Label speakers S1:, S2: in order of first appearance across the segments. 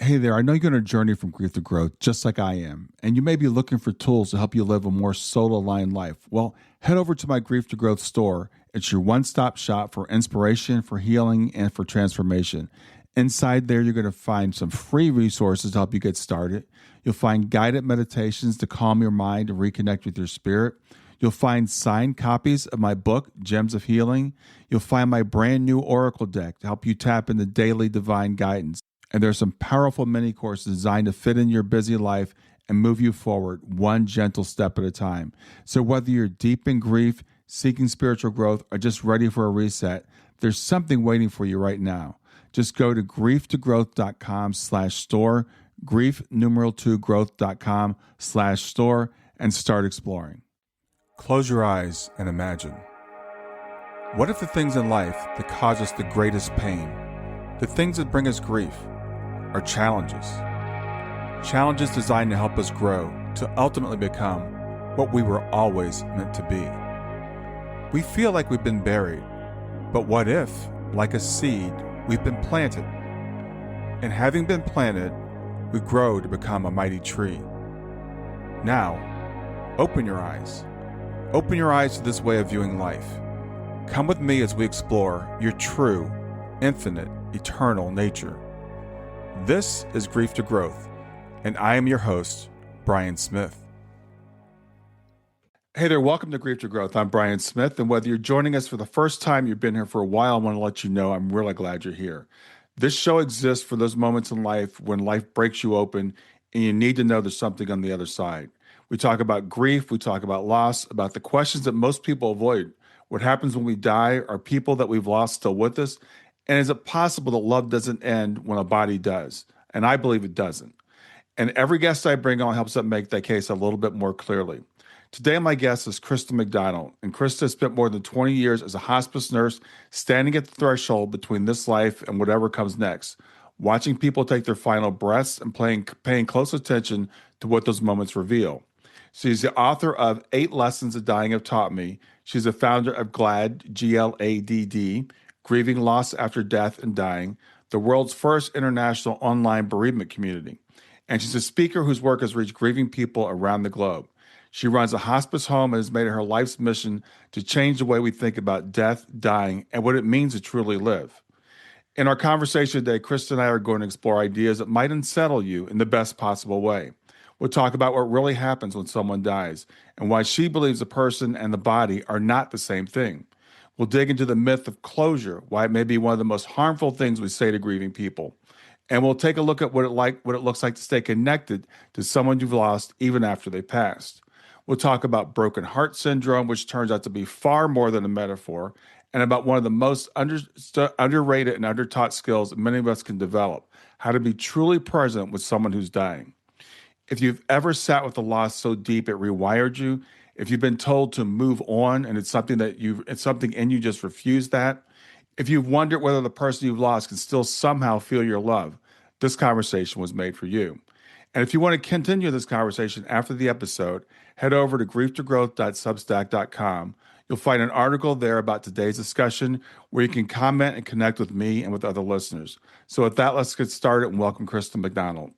S1: Hey there, I know you're on a journey from grief to growth, just like I am, and you may be looking for tools to help you live a more soul aligned life. Well, head over to my Grief to Growth store. It's your one stop shop for inspiration, for healing, and for transformation. Inside there, you're going to find some free resources to help you get started. You'll find guided meditations to calm your mind and reconnect with your spirit. You'll find signed copies of my book, Gems of Healing. You'll find my brand new Oracle deck to help you tap into daily divine guidance. And there's some powerful mini courses designed to fit in your busy life and move you forward one gentle step at a time. So whether you're deep in grief, seeking spiritual growth, or just ready for a reset, there's something waiting for you right now. Just go to grieftogrowth.com/store, grief numeral 2 growth.com/store, and start exploring. Close your eyes and imagine. What if the things in life that cause us the greatest pain, the things that bring us grief, are challenges? Challenges designed to help us grow, to ultimately become what we were always meant to be. We feel like we've been buried, but what if, like a seed, we've been planted? And having been planted, we grow to become a mighty tree. Now, open your eyes. Open your eyes to this way of viewing life. Come with me as we explore your true, infinite, eternal nature. This is Grief to Growth, and I am your host, Brian Smith. Hey there, welcome to Grief to Growth. I'm Brian Smith, and whether you're joining us for the first time, you've been here for a while, I want to let you know I'm really glad you're here. This show exists for those moments in life when life breaks you open and you need to know there's something on the other side. We talk about grief, we talk about loss, about the questions that most people avoid. What happens when we die? Are people that we've lost still with us? And is it possible that love doesn't end when a body does? And I believe it doesn't. And every guest I bring on helps us make that case a little bit more clearly. Today, my guest is Christa McDonald. And Christa spent more than 20 years as a hospice nurse, standing at the threshold between this life and whatever comes next, watching people take their final breaths and paying close attention to what those moments reveal. She's the author of 8 Lessons that Dying Have Taught Me. She's the founder of GLAD, G-L-A-D-D, Grieving Loss After Death and Dying, the world's first international online bereavement community. And she's a speaker whose work has reached grieving people around the globe. She runs a hospice home and has made it her life's mission to change the way we think about death, dying, and what it means to truly live. In our conversation today, Christa and I are going to explore ideas that might unsettle you in the best possible way. We'll talk about what really happens when someone dies and why she believes the person and the body are not the same thing. We'll dig into the myth of closure, why it may be one of the most harmful things we say to grieving people. And we'll take a look at what it looks like to stay connected to someone you've lost even after they passed. We'll talk about broken heart syndrome, which turns out to be far more than a metaphor, and about one of the most underrated and undertaught skills that many of us can develop, how to be truly present with someone who's dying. If you've ever sat with a loss so deep it rewired you, if you've been told to move on and it's something in you just refused that, if you've wondered whether the person you've lost can still somehow feel your love, this conversation was made for you. And if you want to continue this conversation after the episode, head over to grieftogrowth.substack.com. You'll find an article there about today's discussion where you can comment and connect with me and with other listeners. So with that, let's get started and welcome Christa McDonald.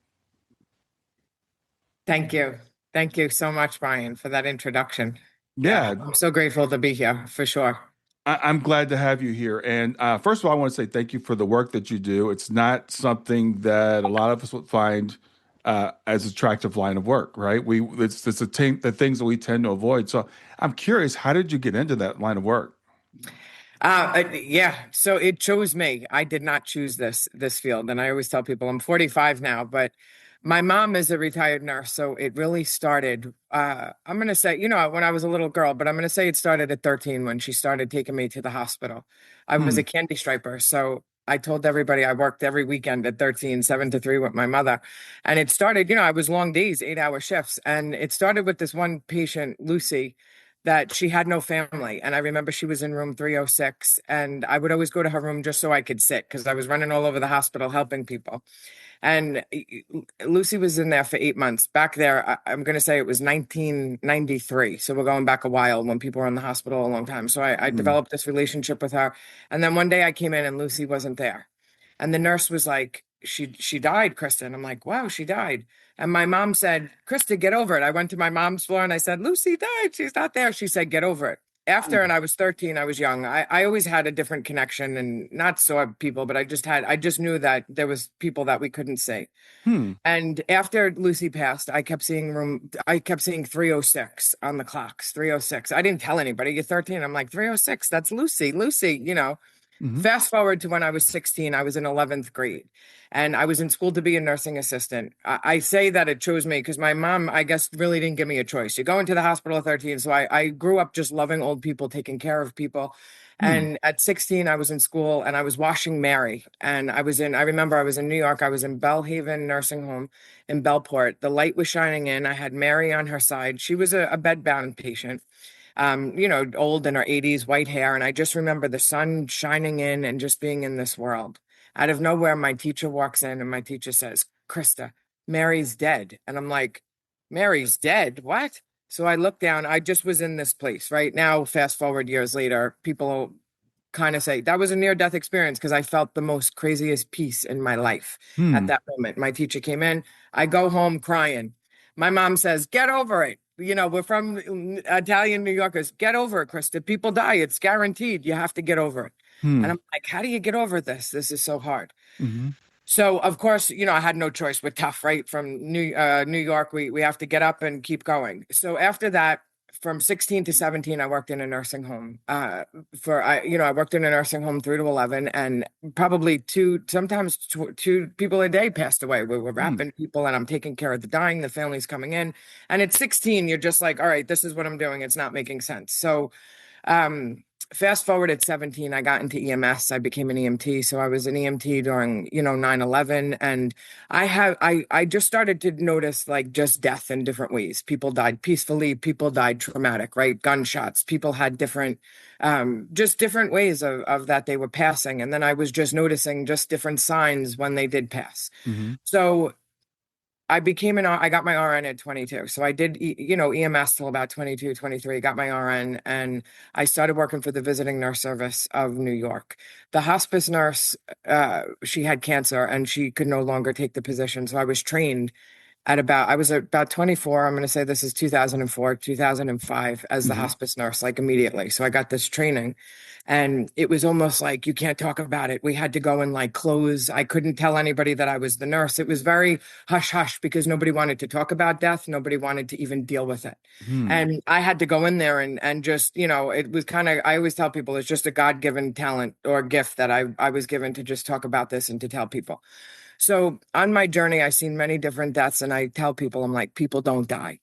S2: Thank you. Thank you so much, Brian, for that introduction.
S1: Yeah.
S2: I'm so grateful to be here, for sure.
S1: I'm glad to have you here. And first of all, I want to say thank you for the work that you do. It's not something that a lot of us would find as attractive line of work, right? It's the things that we tend to avoid. So I'm curious, how did you get into that line of work?
S2: So it chose me. I did not choose this field. And I always tell people I'm 45 now, but my mom is a retired nurse. So it really started, I'm going to say, when I was a little girl, but I'm going to say it started at 13 when she started taking me to the hospital. I was a candy striper. So I told everybody I worked every weekend at 13, 7 to 3 with my mother. And it started, I was long days, 8-hour shifts. And it started with this one patient, Lucy, that she had no family. And I remember she was in room 306. And I would always go to her room just so I could sit because I was running all over the hospital helping people. And Lucy was in there for 8 months. Back there, I'm going to say it was 1993. So we're going back a while when people were in the hospital a long time. So I developed this relationship with her. And then one day I came in and Lucy wasn't there. And the nurse was like, she died, Krista. And I'm like, wow, she died. And my mom said, Krista, get over it. I went to my mom's floor and I said, Lucy died. She's not there. She said, get over it. After, and I was 13, I was young. I always had a different connection and not saw people, but I just knew that there was people that we couldn't see.
S1: Hmm.
S2: And after Lucy passed, I kept seeing 306 on the clocks, 306. I didn't tell anybody. You're 13. I'm like, 306, that's Lucy, Lucy, you know.
S1: Hmm.
S2: Fast forward to when I was 16, I was in 11th grade and I was in school to be a nursing assistant. I say that it chose me because my mom, I guess, really didn't give me a choice. You go into the hospital at 13. So I grew up just loving old people, taking care of people.
S1: Hmm.
S2: And at 16, I was in school and I was washing Mary. And I remember I was in New York. I was in Bellhaven Nursing Home in Bellport. The light was shining in. I had Mary on her side. She was a bedbound patient, old in her 80s, white hair. And I just remember the sun shining in and just being in this world. Out of nowhere, my teacher walks in and my teacher says, Krista, Mary's dead. And I'm like, Mary's dead? What? So I look down. I just was in this place right now. Fast forward years later, people kind of say that was a near death experience because I felt the most craziest peace in my life at
S1: Hmm.
S2: that moment. My teacher came in. I go home crying. My mom says, get over it. We're from Italian New Yorkers. Get over it, Krista. People die. It's guaranteed. You have to get over it. And
S1: Hmm.
S2: I'm like, how do you get over this? This is so hard.
S1: Hmm.
S2: So of course, I had no choice. We're tough, right? From New York, we have to get up and keep going. So after that, from 16 to 17, I worked in a nursing home. I worked in a nursing home 3 to 11, and probably sometimes two people a day passed away. We were
S1: Hmm.
S2: wrapping people, and I'm taking care of the dying. The family's coming in, and at 16, you're just like, all right, this is what I'm doing. It's not making sense. So um, fast forward at 17, I got into EMS. I became an EMT. So I was an EMT during, 9/11. And I just started to notice like just death in different ways. People died peacefully, people died traumatic, right? Gunshots. People had just different ways of that they were passing. And then I was just noticing just different signs when they did pass.
S1: Hmm.
S2: So I got my RN at 22. So I did, EMS till about 22, 23, got my RN, and I started working for the visiting nurse service of New York. The hospice nurse, she had cancer and she could no longer take the position. So I was trained I was about 24. I'm going to say this is 2004, 2005 as the
S1: Hmm.
S2: hospice nurse, like immediately. So I got this training and it was almost like you can't talk about it. We had to go and like close. I couldn't tell anybody that I was the nurse. It was very hush hush because nobody wanted to talk about death. Nobody wanted to even deal with it.
S1: Hmm.
S2: And I had to go in there and just, it was I always tell people it's just a God-given talent or gift that I was given to just talk about this and to tell people. So on my journey, I've seen many different deaths, and I tell people, I'm like, people don't die.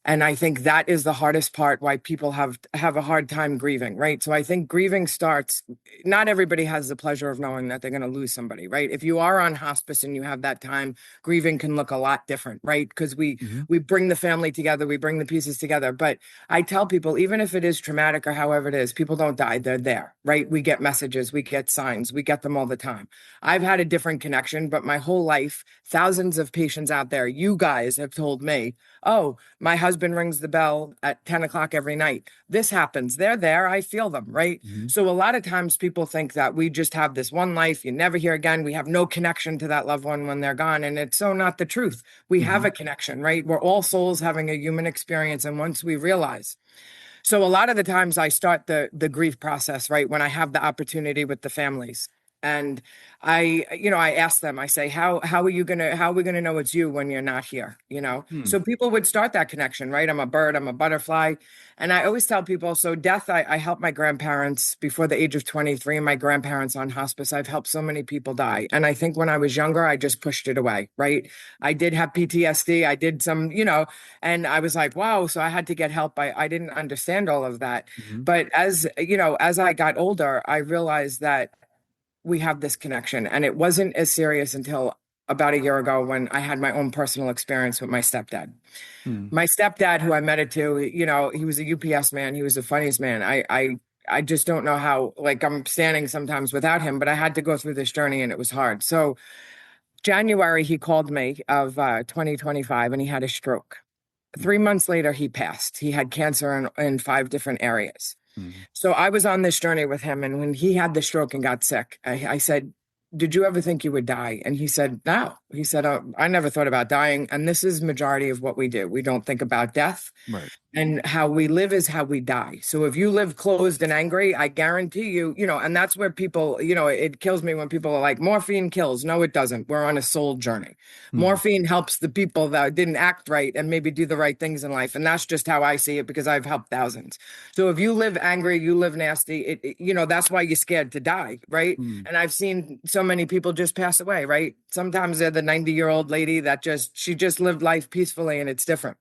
S2: And I think that is the hardest part why people have a hard time grieving, right? So I think grieving starts, not everybody has the pleasure of knowing that they're going to lose somebody, right? If you are on hospice and you have that time, grieving can look a lot different, right? Because
S1: Hmm.
S2: we bring the family together, we bring the pieces together. But I tell people, even if it is traumatic or however it is, people don't die, they're there, right? We get messages, we get signs, we get them all the time. I've had a different connection, but my whole life, thousands of patients out there, you guys have told me, oh, my husband rings the bell at 10 o'clock every night. This happens. They're there. I feel them, right?
S1: Hmm.
S2: So a lot of times people think that we just have this one life, you never hear again. We have no connection to that loved one when they're gone. And it's so not the truth. We have
S1: Hmm.
S2: a connection, right? We're all souls having a human experience. And once we realize, so a lot of the times I start the grief process, right, when I have the opportunity with the families. And I ask them, I say, how are we gonna know it's you when you're not here?
S1: Hmm.
S2: So people would start that connection, right? I'm a bird, I'm a butterfly. And I always tell people, so death, I helped my grandparents before the age of 23, my grandparents on hospice. I've helped so many people die. And I think when I was younger, I just pushed it away, right? I did have PTSD. I did some, and I was like, wow. So I had to get help. I didn't understand all of that.
S1: Hmm.
S2: But as I got older, I realized that we have this connection. And it wasn't as serious until about a year ago when I had my own personal experience with my stepdad.
S1: Hmm.
S2: My stepdad, who I met it to, he was a UPS man. He was the funniest man. I just don't know how, like, I'm standing sometimes without him, but I had to go through this journey and it was hard. So January, he called me of 2025 and he had a stroke. 3 months later, he passed. He had cancer in 5 different areas.
S1: Hmm.
S2: So I was on this journey with him. And when he had the stroke and got sick, I said, did you ever think you would die? And he said, no. He said, I never thought about dying. And this is majority of what we do. We don't think about death.
S1: Right.
S2: And how we live is how we die. So if you live closed and angry, I guarantee you, and that's where people, it kills me when people are like, morphine kills. No, it doesn't. We're on a soul journey.
S1: Mm.
S2: Morphine helps the people that didn't act right and maybe do the right things in life. And that's just how I see it because I've helped thousands. So if you live angry, you live nasty, that's why you're scared to die, right?
S1: Mm.
S2: And I've seen so many people just pass away, right? Sometimes they're the 90-year-old lady that she just lived life peacefully and it's different.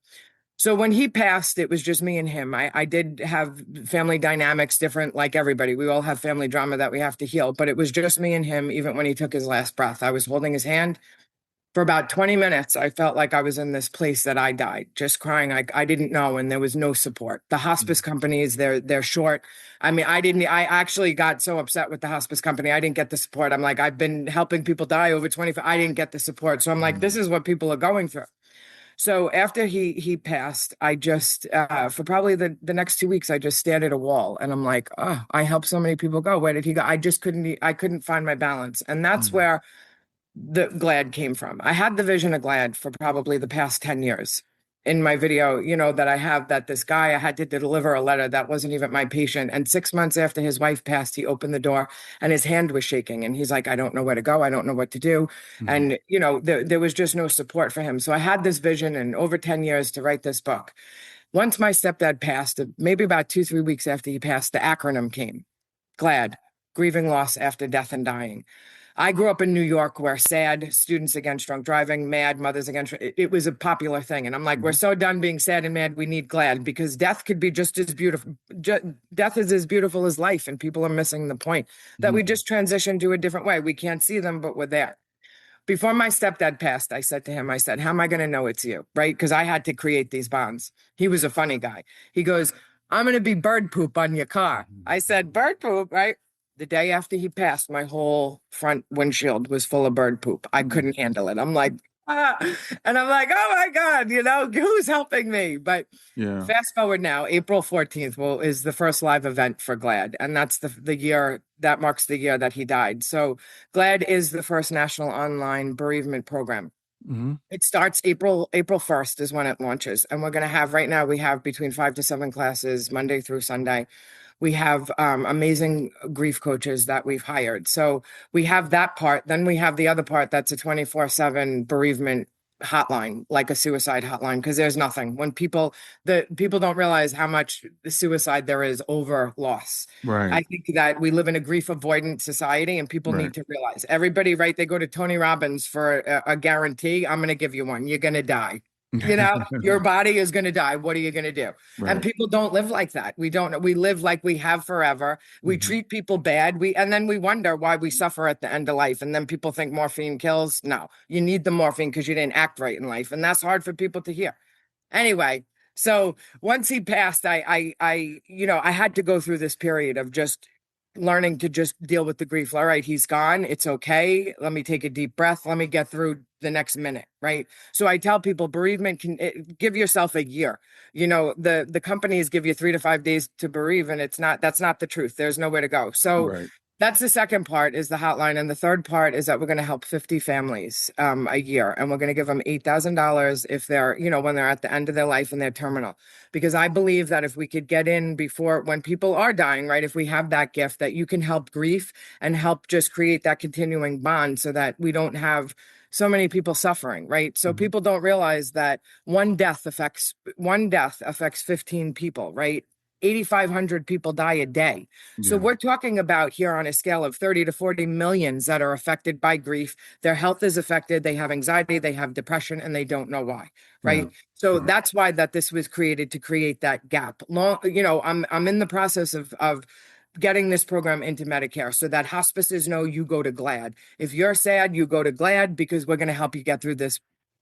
S2: So when he passed, it was just me and him. I did have family dynamics different, like everybody. We all have family drama that we have to heal, but it was just me and him, even when he took his last breath. I was holding his hand for about 20 minutes. I felt like I was in this place that I died, just crying. I didn't know, and there was no support. The hospice
S1: Mm.
S2: companies, they're short. I mean, I actually got so upset with the hospice company. I didn't get the support. I'm like, I've been helping people die over 25. I didn't get the support. So I'm like, this
S1: Mm.
S2: is what people are going through. So after he passed, I just for probably the next 2 weeks, I just stared at a wall, and I'm like, oh, I helped so many people go. Where did he go? I couldn't find my balance, and that's
S1: Mm.
S2: where the GLAD came from. I had the vision of GLAD for probably the past 10 years. In my video, that I have, that this guy, I had to deliver a letter that wasn't even my patient. And 6 months after his wife passed, he opened the door and his hand was shaking. And he's like, I don't know where to go. I don't know what to do.
S1: Mm.
S2: And, there was just no support for him. So I had this vision and over 10 years to write this book. Once my stepdad passed, maybe about 2, 3 weeks after he passed, the acronym came: GLAD, grieving loss after death and dying. I grew up in New York where SAD, Students Against Drunk Driving, MAD, Mothers Against, it was a popular thing. And I'm like, we're
S1: Mhm.
S2: so done being sad and mad, we need GLAD because death could be just as beautiful. Death is as beautiful as life, and people are missing the point that we
S1: Mhm.
S2: just transitioned to a different way. We can't see them, but we're there. Before my stepdad passed, I said to him, I said, how am I going to know it's you? Right? Because I had to create these bonds. He was a funny guy. He goes, I'm going to be bird poop on your car. I said, bird poop, right? The day after he passed, my whole front windshield was full of bird poop. I
S1: Mm.
S2: couldn't handle it. I'm like, ah. And I'm like, oh my God, who's helping me? But
S1: Yeah.
S2: fast forward now, April 14th is the first live event for GLAD. And that's the year that marks the year that he died. So GLAD is the first national online bereavement program.
S1: Mhm.
S2: It starts April 1st is when it launches. And we're going to have, right now, we have between 5 to 7 classes, Monday through Sunday. We have amazing grief coaches that we've hired. So we have that part. Then we have the other part that's a 24/7 bereavement hotline, like a suicide hotline, because there's nothing. The people don't realize how much suicide there is over loss.
S1: Right.
S2: I think that we live in a grief avoidant society, and people
S1: Right.
S2: need to realize everybody, right? They go to Tony Robbins for a guarantee. I'm going to give you one. You're going to die. Your body is going to die. What are you going to do? And
S1: Right.
S2: people don't live like that. We live like we have forever. We
S1: Mhm.
S2: treat people bad. And then we wonder why we suffer at the end of life. And then people think morphine kills. No, you need the morphine because you didn't act right in life. And that's hard for people to hear. Anyway, so once he passed, I had to go through this period of just learning to just deal with the grief. All right, he's gone. It's okay. Let me take a deep breath. Let me get through the next minute. Right. So I tell people bereavement give yourself a year. The companies give you 3 to 5 days to bereave, and that's not the truth. There's nowhere to go. So
S1: Right.
S2: that's the second part is the hotline. And the third part is that we're going to help 50 families a year. And we're going to give them $8,000 if when they're at the end of their life and they're terminal. Because I believe that if we could get in before when people are dying, right, if we have that gift, that you can help grief and help just create that continuing bond so that we don't have so many people suffering, right? So
S1: Mhm.
S2: people don't realize that one death affects 15 people, right? 8,500 people die a day. So
S1: Yeah.
S2: we're talking about here on a scale of 30 to 40 millions that are affected by grief. Their health is affected. They have anxiety, they have depression, and they don't know why.
S1: Yeah.
S2: Right. So
S1: Right.
S2: that's why that this was created to create that gap. I'm in the process of getting this program into Medicare so that hospices know you go to GLAD. If you're sad, you go to GLAD because we're going to help you get through this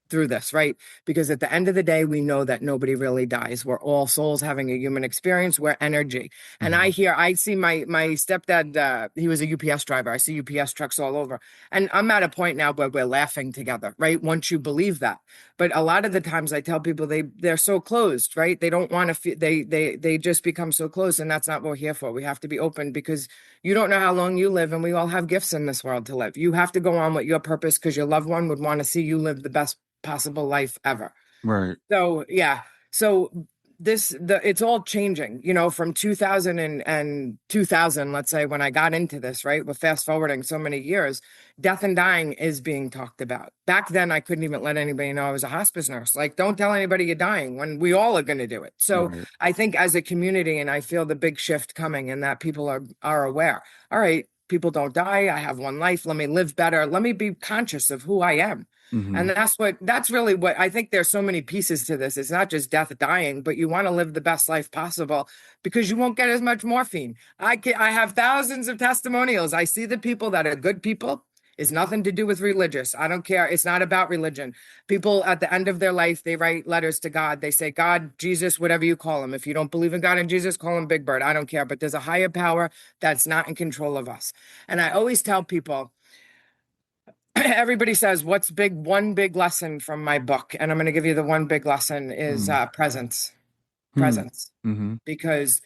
S2: through this, right? Because at the end of the day, we know that nobody really dies. We're all souls having a human experience. We're energy. And
S1: Hmm.
S2: I see my stepdad, he was a UPS driver. I see UPS trucks all over. And I'm at a point now where we're laughing together, right? Once you believe that. But a lot of the times I tell people they're so closed, right? They don't want to feel they just become so close. And that's not what we're here for. We have to be open because you don't know how long you live, and we all have gifts in this world to live. You have to go on with your purpose because your loved one would want to see you live the best possible life ever.
S1: Right.
S2: So yeah. So it's all changing, from 2000 and 2000, let's say, when I got into this, right? We're fast forwarding so many years. Death and dying is being talked about. Back then, I couldn't even let anybody know I was a hospice nurse. Like, don't tell anybody you're dying when we all are going to do it. So
S1: Right.
S2: I think as a community, and I feel the big shift coming, and that people are aware. All right, people don't die. I have one life. Let me live better. Let me be conscious of who I am.
S1: Hmm.
S2: And that's really what I think. There's so many pieces to this. It's not just death, dying, but you want to live the best life possible because you won't get as much morphine. I have thousands of testimonials. I see the people that are good people. It's nothing to do with religious. I don't care. It's not about religion. People at the end of their life, they write letters to God. They say, God, Jesus, whatever you call him. If you don't believe in God and Jesus, call him Big Bird. I don't care. But there's a higher power that's not in control of us. And I always tell people, everybody says, what's one big lesson from my book? And I'm going to give you the one big lesson is presence. Presence.
S1: Mm-hmm.
S2: Because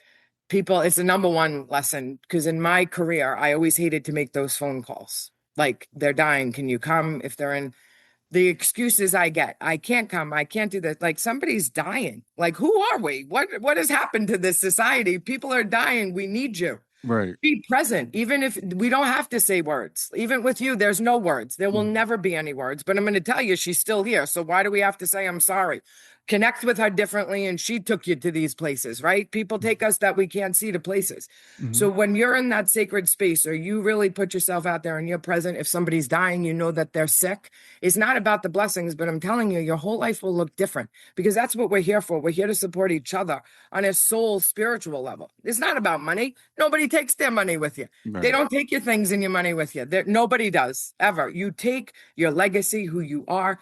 S2: people, it's the number one lesson. Because in my career, I always hated to make those phone calls. Like, they're dying. Can you come? If they're in the excuses I get, I can't come. I can't do this. Like, somebody's dying. Like, who are we? What has happened to this society? People are dying. We need you.
S1: Right.
S2: Be present, even if we don't have to say words. Even with you, there's no words. There will
S1: Mhm.
S2: never be any words. But I'm going to tell you, she's still here. So why do we have to say I'm sorry? Connect with her differently, and she took you to these places, right? People take us that we can't see to places.
S1: Hmm.
S2: So when you're in that sacred space, or you really put yourself out there and you're present, if somebody's dying, you know that they're sick. It's not about the blessings, but I'm telling you, your whole life will look different because that's what we're here for. We're here to support each other on a soul spiritual level. It's not about money. Nobody takes their money with you. They
S1: Right.
S2: don't take your things and your money with you. Nobody does ever. You take your legacy, who you are,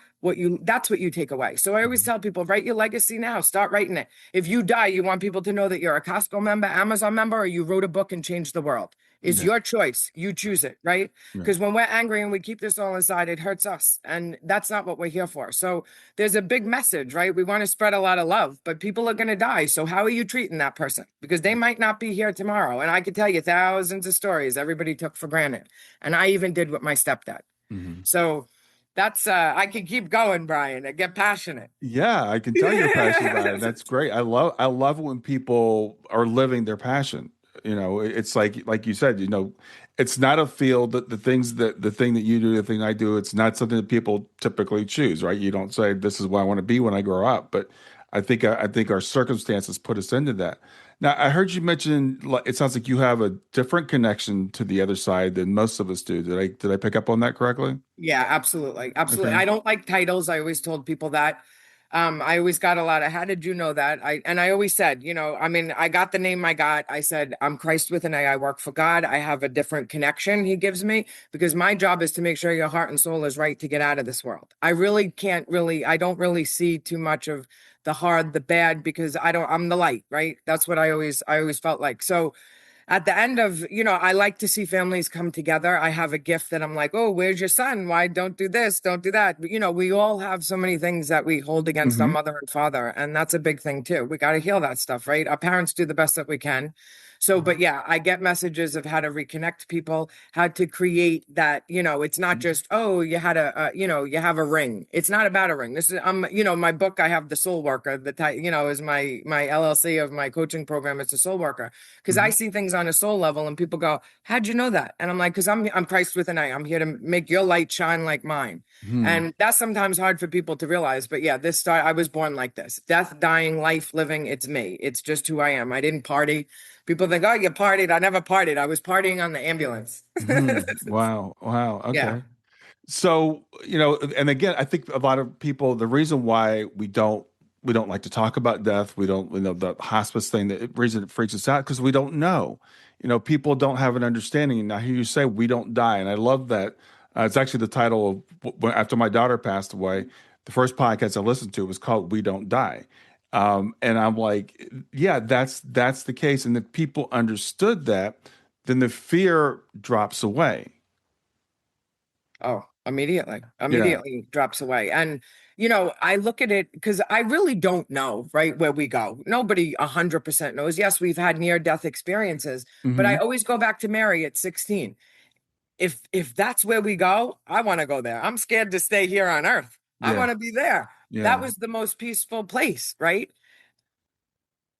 S2: that's what you take away. So I always
S1: Mhm.
S2: tell people, write your legacy now. Start writing it. If you die, you want people to know that you're a Costco member, Amazon member, or you wrote a book and changed the world. It's
S1: Yeah.
S2: your choice. You choose it, right?
S1: Right.
S2: Because when we're angry and we keep this all inside, it hurts us. And that's not what we're here for. So there's a big message, right? We want to spread a lot of love, but people are going to die. So how are you treating that person? Because they might not be here tomorrow. And I could tell you thousands of stories everybody took for granted. And I even did with my stepdad.
S1: Hmm.
S2: So that's I can keep going, Brian. I get passionate.
S1: Yeah, I can tell you're passionate about it. That's great. I love when people are living their passion. It's like you said, it's not a field that the thing that you do, the thing I do, it's not something that people typically choose, right? You don't say this is what I want to be when I grow up, but I think our circumstances put us into that. Now, I heard you mention it sounds like you have a different connection to the other side than most of us do. Did I pick up on that correctly?
S2: Yeah, absolutely. Absolutely.
S1: Okay.
S2: I don't like titles. I always told people that. I always got a lot of, how did you know that? I always said, I mean, I got the name I got. I said, I'm Christ with an A. I work for God. I have a different connection he gives me because my job is to make sure your heart and soul is right to get out of this world. I don't really see too much of the hard, the bad, because I'm the light, right? That's what I always felt like. So at the end of, I like to see families come together. I have a gift that I'm like, oh, where's your son? Why don't do this? Don't do that. But, we all have so many things that we hold against our
S1: Hmm.
S2: mother and father. And that's a big thing too. We got to heal that stuff, right? Our parents do the best that we can. So, but yeah, I get messages of how to reconnect people, how to create that, it's not just, oh, you have a ring. It's not about a ring. This is, my book, I have the soul worker, is my LLC of my coaching program. It's a soul worker because I
S1: Hmm.
S2: see things on a soul level and people go, how'd you know that? And I'm like, because I'm Christ with an eye. I'm here to make your light shine like mine.
S1: Hmm.
S2: And that's sometimes hard for people to realize. But yeah, I was born like this. Death, dying, life, living, it's me. It's just who I am. I didn't party. People think, oh, you partied. I never partied. I was partying on the ambulance.
S1: Hmm. Wow. Wow.
S2: Yeah.
S1: Okay. So, and again, I think a lot of people, the reason why we don't like to talk about death, we don't, the hospice thing, the reason it freaks us out because we don't know. People don't have an understanding. And I hear you say we don't die, and I love that. It's actually the title of after my daughter passed away. The first podcast I listened to was called "We Don't Die," and I'm like, yeah, that's the case. And if people understood that, then the fear drops away.
S2: Oh, immediately,
S1: Yeah.
S2: immediately drops away. And, I look at it because I really don't know, right, where we go. Nobody 100% knows. Yes, we've had near-death experiences, but I
S1: Hmm.
S2: always go back to Mary at 16. If that's where we go, I want to go there. I'm scared to stay here on earth. I
S1: Yeah.
S2: want to be there. That
S1: Yeah.
S2: was the most peaceful place, right?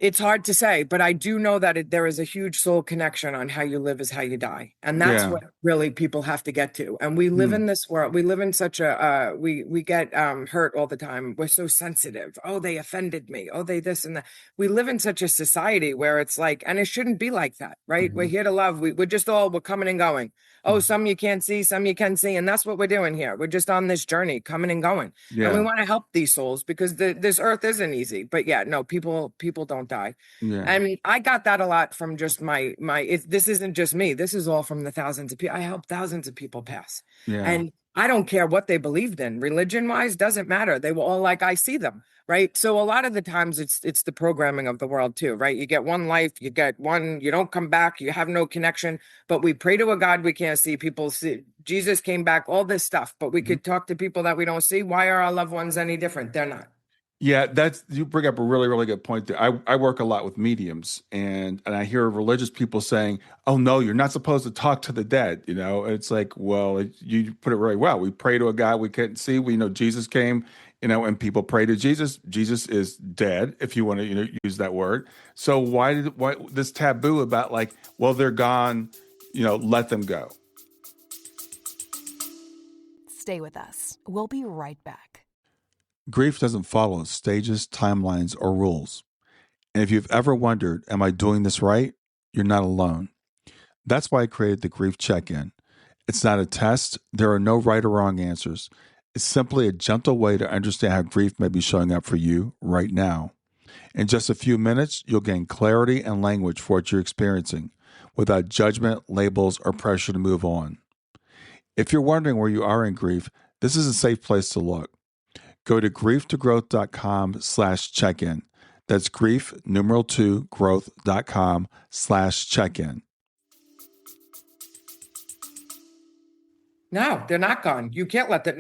S2: It's hard to say, but I do know that there is a huge soul connection on how you live is how you die. And that's
S1: Yeah.
S2: what really people have to get to. And we live
S1: Hmm.
S2: in this world. We live in such a, we get hurt all the time. We're so sensitive. Oh, they offended me. Oh, they this and that. We live in such a society where it's like, and it shouldn't be like that, right? We're
S1: Hmm.
S2: here to love. We're coming and going. Oh, some you can't see, some you can see. And that's what we're doing here. We're just on this journey, coming and going. And we
S1: Yeah.
S2: want to help these souls because this earth isn't easy. But yeah, no, people don't die.
S1: Yeah.
S2: I mean, I got that a lot from just this isn't just me. This is all from the thousands of people. I helped thousands of people pass.
S1: Yeah.
S2: And I don't care what they believed in. Religion wise, doesn't matter. They were all like, I see them. Right. So a lot of the times it's the programming of the world too, right? You get one life, you get one, you don't come back, you have no connection. But we pray to a God we can't see. People see Jesus came back, all this stuff, but we
S1: Mhm.
S2: could talk to people that we don't see. Why are our loved ones any different? They're not.
S1: Yeah, that's you bring up a really, really good point there. I work a lot with mediums and I hear religious people saying, "Oh no, you're not supposed to talk to the dead." It's like, well, you put it really well. We pray to a God we couldn't see. We know Jesus came, and people pray to Jesus. Jesus is dead, if you want to, use that word. So why this taboo about like, well, they're gone, let them go.
S3: Stay with us. We'll be right back.
S1: Grief doesn't follow stages, timelines, or rules. And if you've ever wondered, am I doing this right? You're not alone. That's why I created the Grief Check In. It's not a test, there are no right or wrong answers. It's simply a gentle way to understand how grief may be showing up for you right now. In just a few minutes, you'll gain clarity and language for what you're experiencing without judgment, labels, or pressure to move on. If you're wondering where you are in grief, this is a safe place to look. Go to grieftogrowth.com/check-in. That's grief, numeral 2, growth.com/check-in.
S2: No, they're not gone. You can't let that.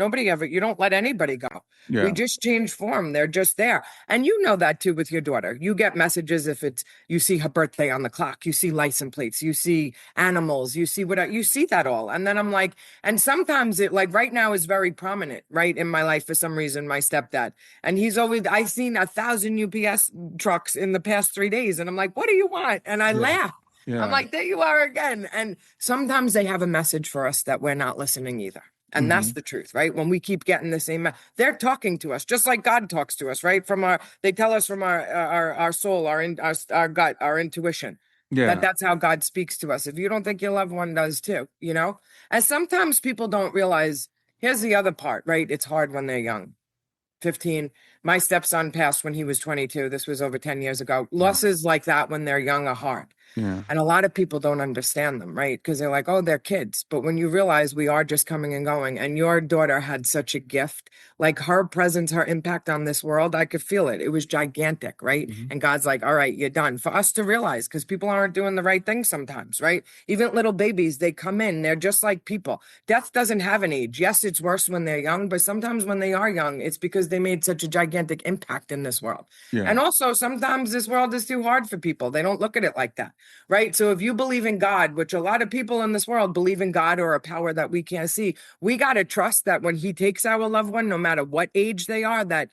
S2: You don't let anybody go. We
S1: Yeah.
S2: just change form. They're just there. And you know that too with your daughter. You get messages if you see her birthday on the clock, you see license plates, you see animals, you see whatever, you see that all. And then I'm like, and sometimes it like right now is very prominent, right, in my life for some reason, my stepdad. And I've seen 1,000 UPS trucks in the past 3 days. And I'm like, what do you want? And I
S1: Yeah.
S2: laugh. I'm
S1: Yeah.
S2: like, there you are again. And sometimes they have a message for us that we're not listening either. And
S1: Hmm.
S2: that's the truth, right? When we keep getting the same, they're talking to us just like God talks to us, right? They tell us from our soul, our gut, our intuition,
S1: Yeah.
S2: that's how God speaks to us. If you don't think your loved one does too, and sometimes people don't realize, here's the other part, right? It's hard when they're young. 15. My stepson passed when he was 22. This was over 10 years ago.
S1: Wow.
S2: Losses like that when they're young are hard.
S1: Yeah.
S2: And a lot of people don't understand them, right? Because they're like, oh, they're kids. But when you realize we are just coming and going, and your daughter had such a gift, like her presence, her impact on this world, I could feel it. It was gigantic, right?
S1: Hmm.
S2: And God's like, all right, you're done. For us to realize, because people aren't doing the right thing sometimes, right? Even little babies, they come in, they're just like people. Death doesn't have an age. Yes, it's worse when they're young, but sometimes when they are young, it's because they made such a gigantic impact in this world.
S1: Yeah.
S2: And also, sometimes this world is too hard for people. They don't look at it like that. Right. So if you believe in God, which a lot of people in this world believe in God or a power that we can't see, we got to trust that when he takes our loved one, no matter what age they are, that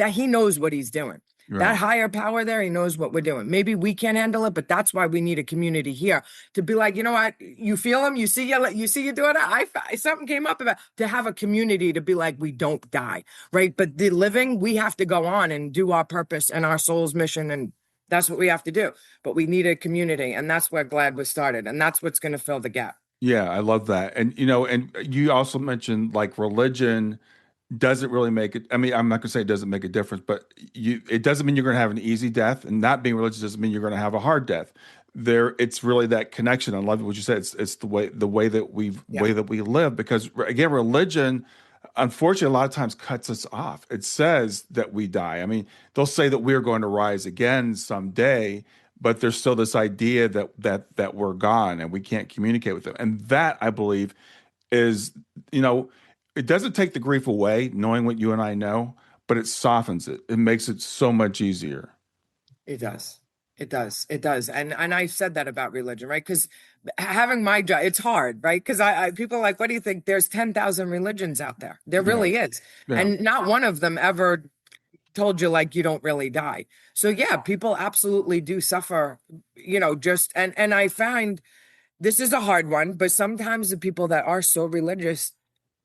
S2: he knows what he's doing. That
S1: Right.
S2: higher power there, he knows what we're doing. Maybe we can't handle it, but that's why we need a community here to be like, you know what? You feel him, you see your daughter. Something came up about to have a community to be like, we don't die, right? But the living, we have to go on and do our purpose and our soul's mission, and that's what we have to do. But we need a community, and that's where Glad was started, and that's what's going to fill the gap.
S1: Yeah, I love that. And and you also mentioned like religion doesn't really make it. I mean, I'm not gonna say it doesn't make a difference, but it doesn't mean you're gonna have an easy death, and not being religious doesn't mean you're gonna have a hard death. It's really that connection. I love what you said. It's the way that
S2: Yeah.
S1: we live, because again, religion unfortunately, a lot of times cuts us off. It says that we die. I mean, they'll say that we're going to rise again someday, but there's still this idea that we're gone and we can't communicate with them. And that, I believe, is, you know, it doesn't take the grief away, knowing what you and I know, but it softens it. It makes it so much easier.
S2: It does. It does. It does. And I said that about religion, right? Because having my job, it's hard, right? Because I people are like, what do you think? There's 10,000 religions out there. There
S1: Yeah.
S2: really is.
S1: Yeah.
S2: And not one of them ever told you like you don't really die. So yeah, people absolutely do suffer, just and I find this is a hard one, but sometimes the people that are so religious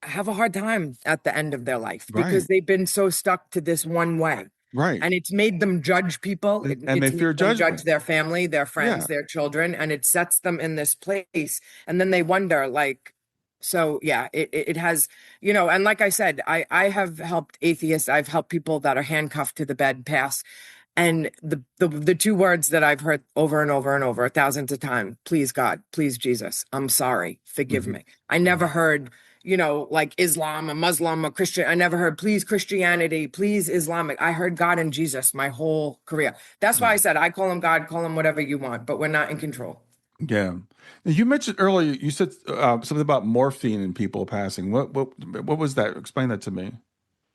S2: have a hard time at the end of their life because
S1: Right.
S2: they've been so stuck to this one way.
S1: Right.
S2: And it's made them judge people.
S1: And they
S2: It's made
S1: fear
S2: them judge
S1: judgment.
S2: their family, their friends,
S1: Yeah.
S2: their children, and it sets them in this place. And then they wonder, like, so yeah, it has, and like I said, I have helped atheists. I've helped people that are handcuffed to the bed pass. And the two words that I've heard over and over and over thousands of times, please God, please Jesus, I'm sorry, forgive
S1: Mhm.
S2: me. I never heard, like Islam, a Muslim, a Christian. I never heard, please Christianity, please Islamic. I heard God and Jesus my whole career. That's why I said, I call him God, call him whatever you want, but we're not in control.
S1: Yeah. Now, you mentioned earlier, you said something about morphine in people passing. What was that? Explain that to me.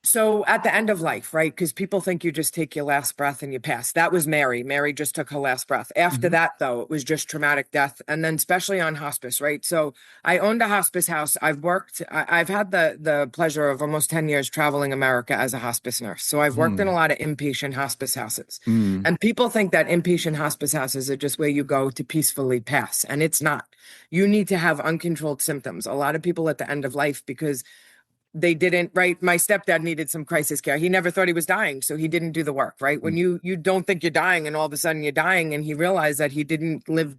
S2: So at the end of life, right? Because people think you just take your last breath and you pass. That was Mary. Mary just took her last breath. After
S1: Hmm.
S2: that, though, it was just traumatic death. And then especially on hospice, right? So I owned a hospice house. I've had the pleasure of almost 10 years traveling America as a hospice nurse. So I've worked in a
S1: Hmm.
S2: lot of inpatient hospice houses.
S1: Mm.
S2: And people think that inpatient hospice houses are just where you go to peacefully pass. And it's not. You need to have uncontrolled symptoms. A lot of people at the end of life, because they didn't, right? My stepdad needed some crisis care. He never thought he was dying, so he didn't do the work, right? When you don't think you're dying and all of a sudden you're dying, and he realized that he didn't live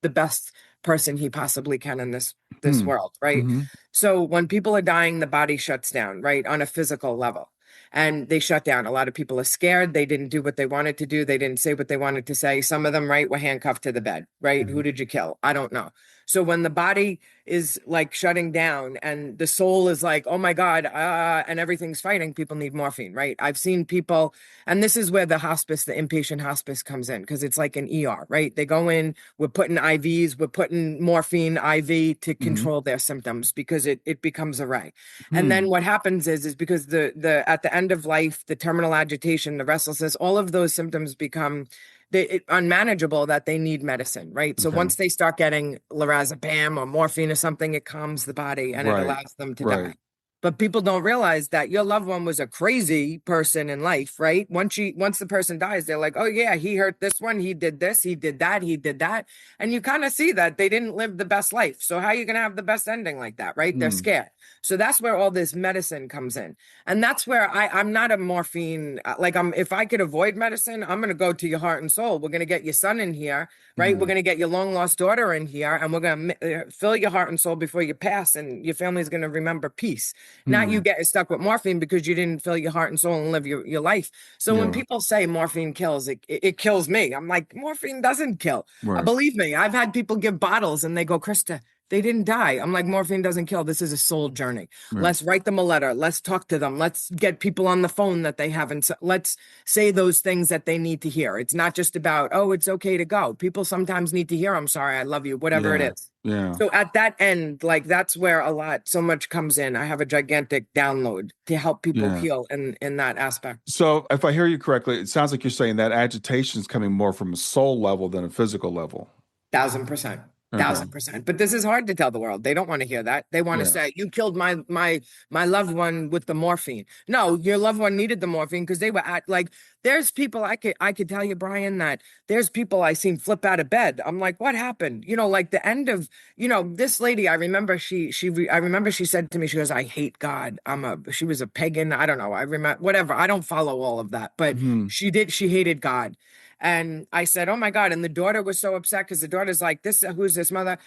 S2: the best person he possibly can in this
S1: Hmm.
S2: world, right?
S1: Hmm.
S2: So when people are dying, the body shuts down, right? On a physical level. And they shut down. A lot of people are scared. They didn't do what they wanted to do. They didn't say what they wanted to say. Some of them, right, were handcuffed to the bed, right? Who
S1: Hmm.
S2: did you kill? I don't know. So when the body is like shutting down and the soul is like, oh my God, and everything's fighting, people need morphine, right? I've seen people, and this is where the hospice, the inpatient hospice comes in, because it's like an ER, right? They go in, we're putting IVs, we're putting morphine IV to
S1: Hmm.
S2: control their symptoms because it becomes a ray. And then
S1: Hmm.
S2: what happens is because the at the end of life, the terminal agitation, the restlessness, all of those symptoms become unmanageable, that they need medicine, right? So
S1: Okay.
S2: once they start getting lorazepam or morphine or something, it calms the body and it
S1: Right.
S2: allows them to
S1: Right.
S2: die. But people don't realize that your loved one was a crazy person in life, right? Once the person dies, they're like, oh yeah, he hurt this one, he did this, he did that, he did that. And you kind of see that they didn't live the best life. So how are you going to have the best ending like that, right? They're
S1: Hmm.
S2: scared. So that's where all this medicine comes in. And that's where I'm not a morphine, like if I could avoid medicine, I'm going to go to your heart and soul. We're going to get your son in here, right? We're
S1: Hmm.
S2: going to get your long lost daughter in here, and we're going to fill your heart and soul before you pass, and your family's going to remember peace. Not you
S1: Hmm.
S2: getting stuck with morphine because you didn't fill your heart and soul and live your life. So when
S1: Yeah.
S2: people say morphine kills, it kills me. I'm like, morphine doesn't kill.
S1: Right.
S2: Believe me, I've had people give bottles and they go, Krista, they didn't die. I'm like, morphine doesn't kill. This is a soul journey.
S1: Right.
S2: Let's write them a letter. Let's talk to them. Let's get people on the phone that they haven't. Let's say those things that they need to hear. It's not just about, oh, it's okay to go. People sometimes need to hear, I'm sorry, I love you, whatever it
S1: Yeah.
S2: is.
S1: Yeah.
S2: So at that end, like that's where so much comes in. I have a gigantic download to help people
S1: Yeah.
S2: heal in that aspect.
S1: So if I hear you correctly, it sounds like you're saying that agitation is coming more from a soul level than a physical level.
S2: 1,000%.
S1: Okay.
S2: 1,000%. But this is hard to tell the world. They don't want to hear that. They want to
S1: Yeah.
S2: say, you killed my loved one with the morphine. No, your loved one needed the morphine because they were there's people I could tell you, Brian, that there's people I seen flip out of bed. I'm like, what happened? Like the end of, this lady, I remember I remember she said to me, she goes, I hate God. She was a pagan. I don't know. I remember, whatever. I don't follow all of that, but
S1: Hmm.
S2: she hated God. And I said, oh my God. And the daughter was so upset because the daughter's like, who's this mother?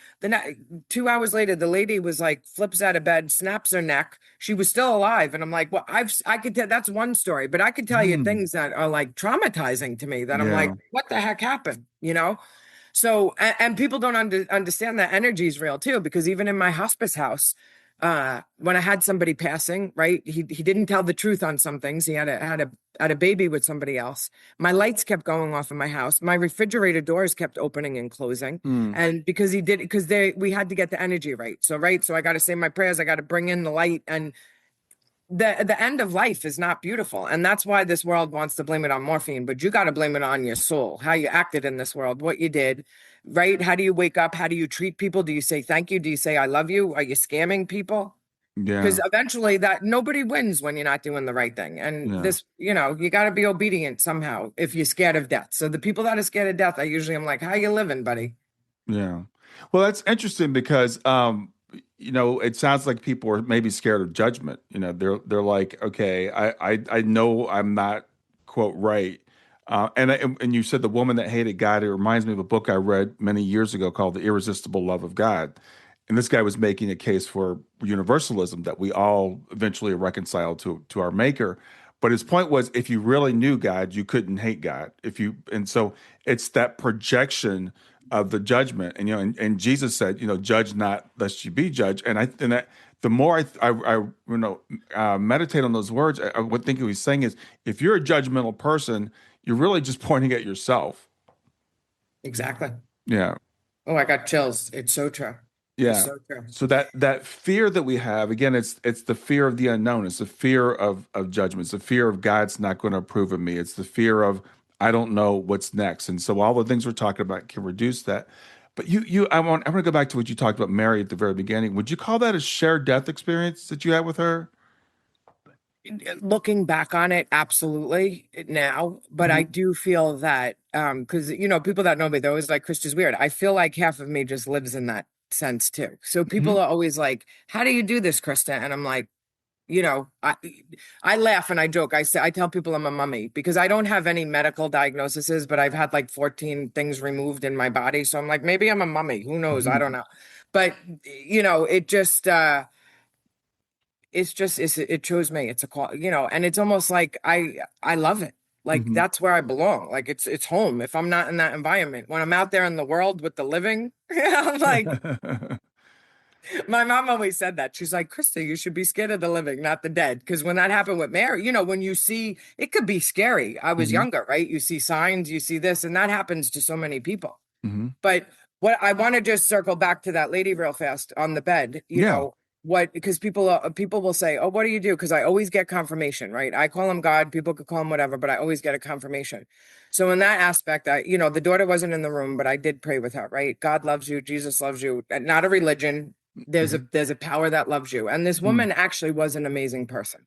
S2: 2 hours later, the lady was like, flips out of bed, snaps her neck. She was still alive. And I'm like, well, I could tell, that's one story, but I could tell you
S1: Hmm.
S2: things that are like traumatizing to me that I'm like,
S1: Yeah.
S2: what the heck happened? So, and people don't understand that energy is real too, because even in my hospice house, when I had somebody passing, right? He didn't tell the truth on some things. He had a baby with somebody else. My lights kept going off in my house. My refrigerator doors kept opening and closing.
S1: Mm.
S2: And because we had to get the energy right. So I got to say my prayers. I got to bring in the light, and the end of life is not beautiful. And that's why this world wants to blame it on morphine, but you got to blame it on your soul, how you acted in this world, what you did, right? How do you wake up? How do you treat people? Do you say thank you? Do you say I love you? Are you scamming people?
S1: Yeah.
S2: Because eventually that nobody wins when you're not doing the right thing. And
S1: Yeah.
S2: this, you got to be obedient somehow if you're scared of death. So the people that are scared of death, I'm like, how you living, buddy?
S1: Yeah. Well, that's interesting because it sounds like people are maybe scared of judgment. They're like, okay, I know I'm not quote right. And you said the woman that hated God. It reminds me of a book I read many years ago called The Irresistible Love of God. And this guy was making a case for universalism, that we all eventually are reconciled to our maker. But his point was, if you really knew God, you couldn't hate God. And so it's that projection of the judgment. And Jesus said, judge not lest you be judged. And that the more meditate on those words, what I think he was saying is, if you're a judgmental person, you're really just pointing at yourself.
S2: Exactly.
S1: Yeah.
S2: Oh, I got chills. It's so true. It's
S1: Yeah.
S2: so true.
S1: So that fear that we have, again, it's the fear of the unknown. It's the fear of judgment. It's the fear of God's not going to approve of me. It's the fear of I don't know what's next. And so all the things we're talking about can reduce that. But I want to go back to what you talked about Mary at the very beginning. Would you call that a shared death experience that you had with her?
S2: Looking back on it, absolutely now, but I
S1: Mhm.
S2: do feel that because people that know me, they're always like, Christa's weird. I feel like half of me just lives in that sense too. So
S1: Mhm.
S2: people are always like, how do you do this, Christa? And I'm like, I laugh and I joke. I tell people I'm a mummy because I don't have any medical diagnoses, but I've had like 14 things removed in my body. So I'm like, maybe I'm a mummy. Who knows? I don't know. But it just it chose me. It's a call, and it's almost like I love it. Like
S1: Mhm.
S2: that's where I belong. Like it's home. If I'm not in that environment, when I'm out there in the world with the living, I'm like, my mom always said that. She's like, Krista, you should be scared of the living, not the dead. Because when that happened with Mary, when you see, it could be scary. I was
S1: Mhm.
S2: younger, right? You see signs, you see this, and that happens to so many people.
S1: Mhm.
S2: But what I want to just circle back to that lady real fast on the bed,
S1: Yeah.
S2: because people will say, oh, what do you do? Because I always get confirmation, right? I call him God, people could call him whatever, but I always get a confirmation. So in that aspect, the daughter wasn't in the room, but I did pray with her, right? God loves you, Jesus loves you, and not a religion.
S1: Mhm.
S2: There's a power that loves you. And this
S1: Mhm.
S2: woman actually was an amazing person.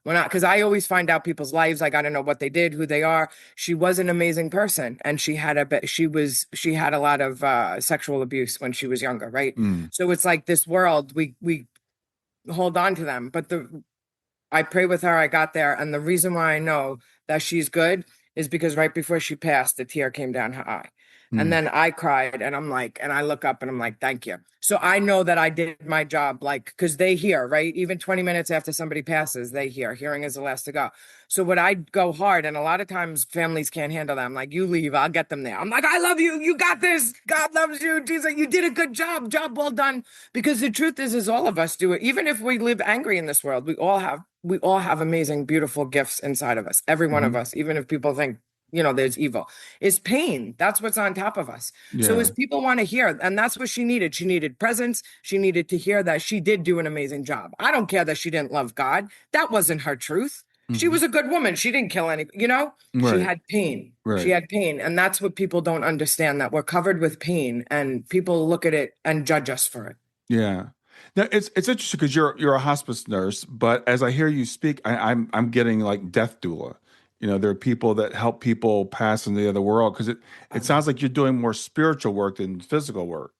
S2: Because I always find out people's lives. I got to know what they did, who they are. She was an amazing person, and she had a lot of sexual abuse when she was younger, right?
S1: Mm.
S2: So it's like this world we hold on to them, but I pray with her. I got there. And the reason why I know that she's good is because right before she passed, a tear came down her eye. And
S1: Mm.
S2: then I cried and I'm like, and I look up and I'm like, thank you. So I know that I did my job, like, because they hear, right? Even 20 minutes after somebody passes, they hear. Hearing is the last to go. So would I go hard? And a lot of times families can't handle that. I'm like, you leave, I'll get them there. I'm like, I love you. You got this. God loves you. Jesus, you did a good job. Job well done. Because the truth is all of us do it. Even if we live angry in this world, we all have amazing, beautiful gifts inside of us. Every one of
S1: Mhm.
S2: us, even if people think, there's evil, is pain. That's what's on top of us. So
S1: Yeah.
S2: as people want to hear, and that's what she needed. She needed presence. She needed to hear that she did do an amazing job. I don't care that she didn't love God. That wasn't her truth. She
S1: Mhm.
S2: was a good woman. She didn't kill any, she
S1: Right.
S2: had pain. She
S1: Right.
S2: had pain. And that's what people don't understand, that we're covered with pain and people look at it and judge us for it.
S1: Yeah. Now it's interesting because you're a hospice nurse, but as I hear you speak, I'm getting like death doula. There are people that help people pass in the other world because it sounds like you're doing more spiritual work than physical work.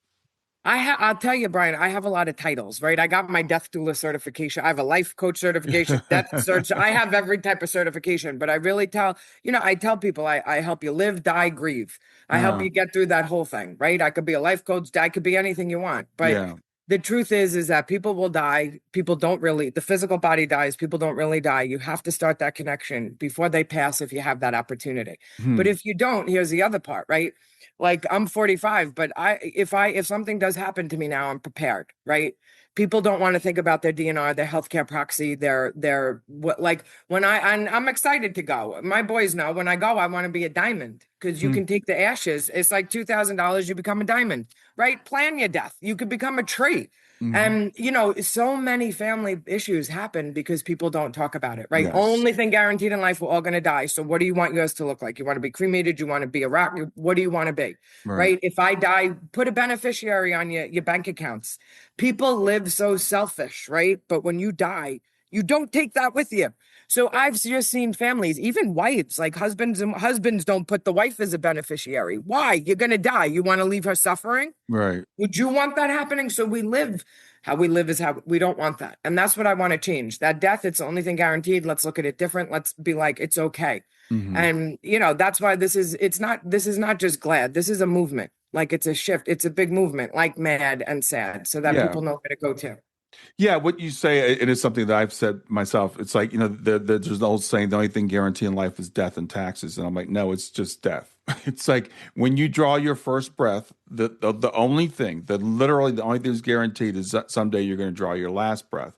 S2: I'll tell you, Brian, I have a lot of titles, right? I got my death doula certification. I have a life coach certification, death search. I have every type of certification, but I really I tell people I help you live, die, grieve. I help
S1: Uh,
S2: you get through that whole thing, right? I could be a life coach, I could be anything you want. But
S1: yeah.
S2: the truth is that people will die. People don't really, the physical body dies. People don't really die. You have to start that connection before they pass if you have that opportunity. But
S1: Hmm.
S2: if you don't, here's the other part, right? Like I'm 45, but if something does happen to me now, I'm prepared, right? People don't want to think about their DNR, their healthcare proxy, their what, like when and I'm excited to go. My boys know when I go, I want to be a diamond because you
S1: Mm,
S2: can take the ashes. It's like $2,000, you become a diamond, right? Plan your death. You could become a tree.
S1: mhm.
S2: And, so many family issues happen because people don't talk about it, right?
S1: Yes.
S2: Only thing guaranteed in life, we're all going to die. So what do you want yours to look like? You want to be cremated? You want to be a rock? What do you want to be,
S1: Right.
S2: right? If I die, put a beneficiary on your bank accounts. People live so selfish, right? But when you die, you don't take that with you. So I've just seen families, even wives, like husbands don't put the wife as a beneficiary. Why? You're going to die. You want to leave her suffering?
S1: Right.
S2: Would you want that happening? So how we live is how we don't want that. And that's what I want to change. That death, it's the only thing guaranteed. Let's look at it different. Let's be like, it's okay.
S1: Hmm.
S2: And, that's why this is not just glad. This is a movement. Like it's a shift. It's a big movement, like mad and sad, so that
S1: Yeah.
S2: people know where to go to.
S1: Yeah, what you say, it is something that I've said myself. It's like, there's an old saying, the only thing guaranteed in life is death and taxes. And I'm like, no, it's just death. It's like when you draw your first breath, the only thing, literally the only thing that's guaranteed is that someday you're going to draw your last breath.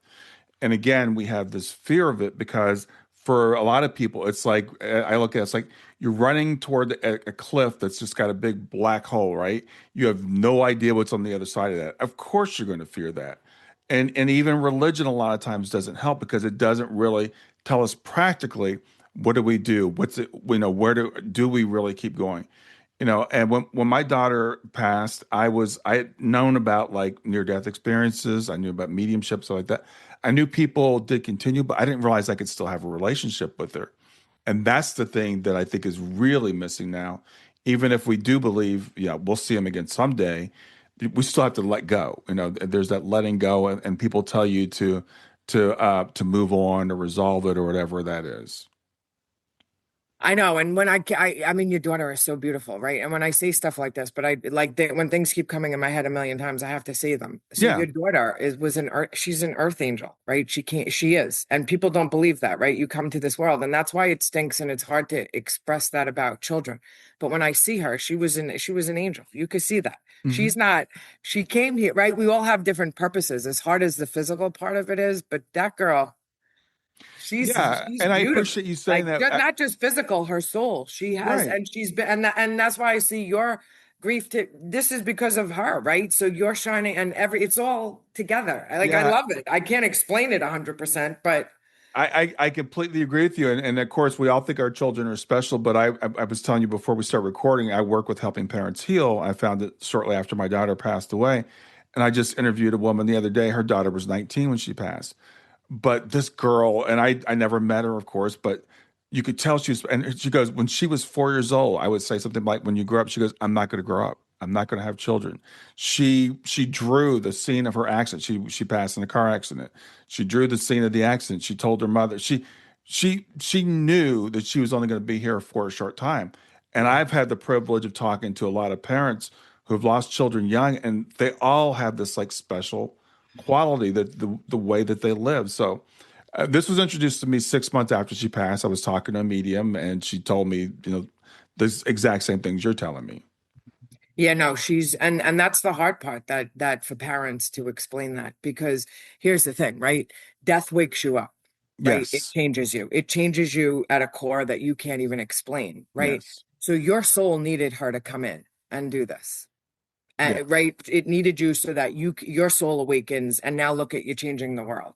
S1: And again, we have this fear of it because for a lot of people, it's like, I look at it, it's like you're running toward a cliff that's just got a big black hole, right? You have no idea what's on the other side of that. Of course, you're going to fear that. And even religion a lot of times doesn't help because it doesn't really tell us practically what do we do? What's it, where do we really keep going? And when my daughter passed, I had known about like near death experiences. I knew about mediumship, stuff like that. I knew people did continue, but I didn't realize I could still have a relationship with her. And that's the thing that I think is really missing now. Even if we do believe, yeah, we'll see him again someday, we still have to let go. There's that letting go, and people tell you to move on or resolve it or whatever that is.
S2: I know. And I mean, your daughter is so beautiful, right? And when I say stuff like this, but when things keep coming in my head a million times, I have to say them. So
S1: Yeah.
S2: your daughter was an earth, she's an earth angel, right? She is. And people don't believe that, right? You come to this world and that's why it stinks. And it's hard to express that about children. But when I see her, she was an angel. You could see that.
S1: Hmm.
S2: She came here, right? We all have different purposes, as hard as the physical part of it is, but that girl,
S1: Yeah,
S2: she's
S1: and I
S2: beautiful.
S1: appreciate you saying
S2: Like
S1: that.
S2: not just physical, her soul. She has,
S1: Right.
S2: and she's been, and that's why I see your grief. This is because of her, right? So you're shining, and it's all together. I
S1: Yeah,
S2: love it. I can't explain it 100%, but
S1: I completely agree with you, and of course we all think our children are special. But I was telling you before we start recording, I work with helping parents heal. I found it shortly after my daughter passed away, and I just interviewed a woman the other day. Her daughter was 19 when she passed, but this girl, and I never met her, of course, but you could tell she was, and she goes, when she was 4 years old, I would say something like, when you grow up, she goes, I'm not going to grow up. I'm not going to have children. She drew the scene of her accident. She passed in a car accident. She drew the scene of the accident. She told her mother, she knew that she was only going to be here for a short time. And I've had the privilege of talking to a lot of parents who've lost children young, and they all have this like special quality, that the way that they live. So this was introduced to me 6 months after she passed. I was talking to a medium, and she told me, this exact same things you're telling me.
S2: yeah, no, she's and that's the hard part, that for parents to explain that, because here's the thing, right? Death wakes you up, right? It
S1: Yes,
S2: changes you. It changes you at a core that you can't even explain, right?
S1: yes,
S2: So your soul needed her to come in and do this.
S1: yes.
S2: Right? It needed you so that your soul awakens, and now look at you changing the world.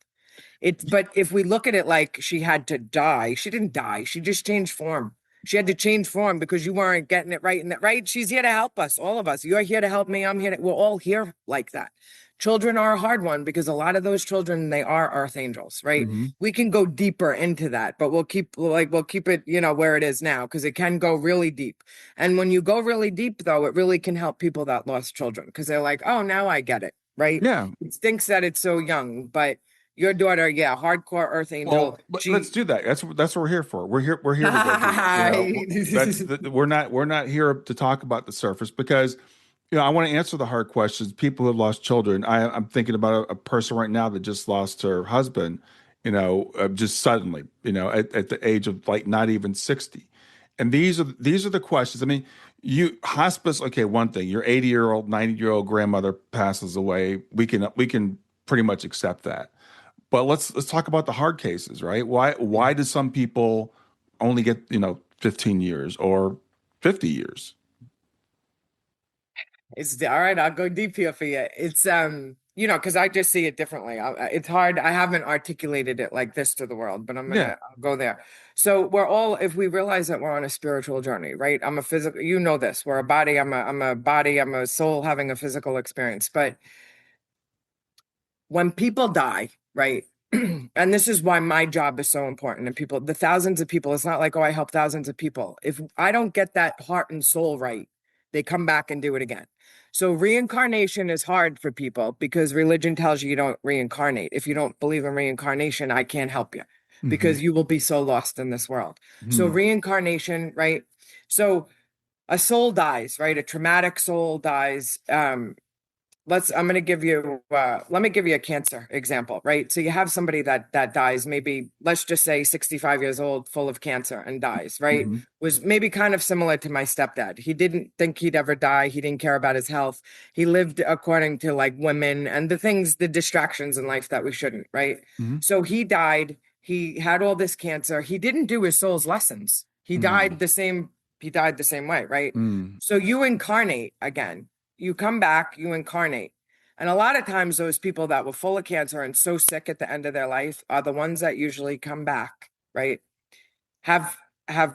S2: But if we look at it like she had to die, she didn't die. She just changed form. She had to change form because you weren't getting it right. And that, right? She's here to help us, all of us. You're here to help me. I'm here we're all here like that. Children are a hard one because a lot of those children, they are earth angels, right?
S1: Hmm.
S2: We can go deeper into that, but we'll keep it, where it is now, because it can go really deep. And when you go really deep, though, it really can help people that lost children, because they're like, oh, now I get it, right?
S1: Yeah.
S2: It stinks that it's so young, but your daughter, yeah, hardcore earth angel.
S1: Well, let's do that. That's what we're here for. We're here to go deep. We're not here to talk about the surface because I want to answer the hard questions. People who have lost children. I'm thinking about a person right now that just lost her husband, just suddenly, at the age of like not even 60. And these are the questions. I mean, you hospice, okay, one thing, your 80-year-old, 90-year-old grandmother passes away. We can pretty much accept that. But let's talk about the hard cases, right? Why do some people only get, 15 years or 50 years?
S2: All right. I'll go deep here for you. It's because I just see it differently. It's hard. I haven't articulated it like this to the world, but
S1: Yeah.
S2: I'll go there. So we're all, if we realize that we're on a spiritual journey, right? I'm a physical, you know this. We're a body. I'm a body. I'm a soul having a physical experience. But when people die, right? And this is why my job is so important. And people, the thousands of people, it's not like, oh, I help thousands of people. If I don't get that heart and soul right, they come back and do it again. So reincarnation is hard for people because religion tells you don't reincarnate. If you don't believe in reincarnation, I can't help you
S1: Hmm.
S2: because you will be so lost in this world. So
S1: Hmm.
S2: reincarnation, right? So a soul dies, right? A traumatic soul dies. I'm going to give you let me give you a cancer example, right? So you have somebody that dies, maybe let's just say 65 years old, full of cancer and dies, right?
S1: Hmm.
S2: Was maybe kind of similar to my stepdad. He didn't think he'd ever die. He didn't care about his health. He lived according to like women and the distractions in life that we shouldn't, right?
S1: Hmm.
S2: So he died. He had all this cancer. He didn't do his soul's lessons.
S1: Hmm.
S2: He died the same way, right?
S1: Hmm.
S2: So you incarnate again, you come back, you incarnate. And a lot of times, those people that were full of cancer and so sick at the end of their life are the ones that usually come back, right? Have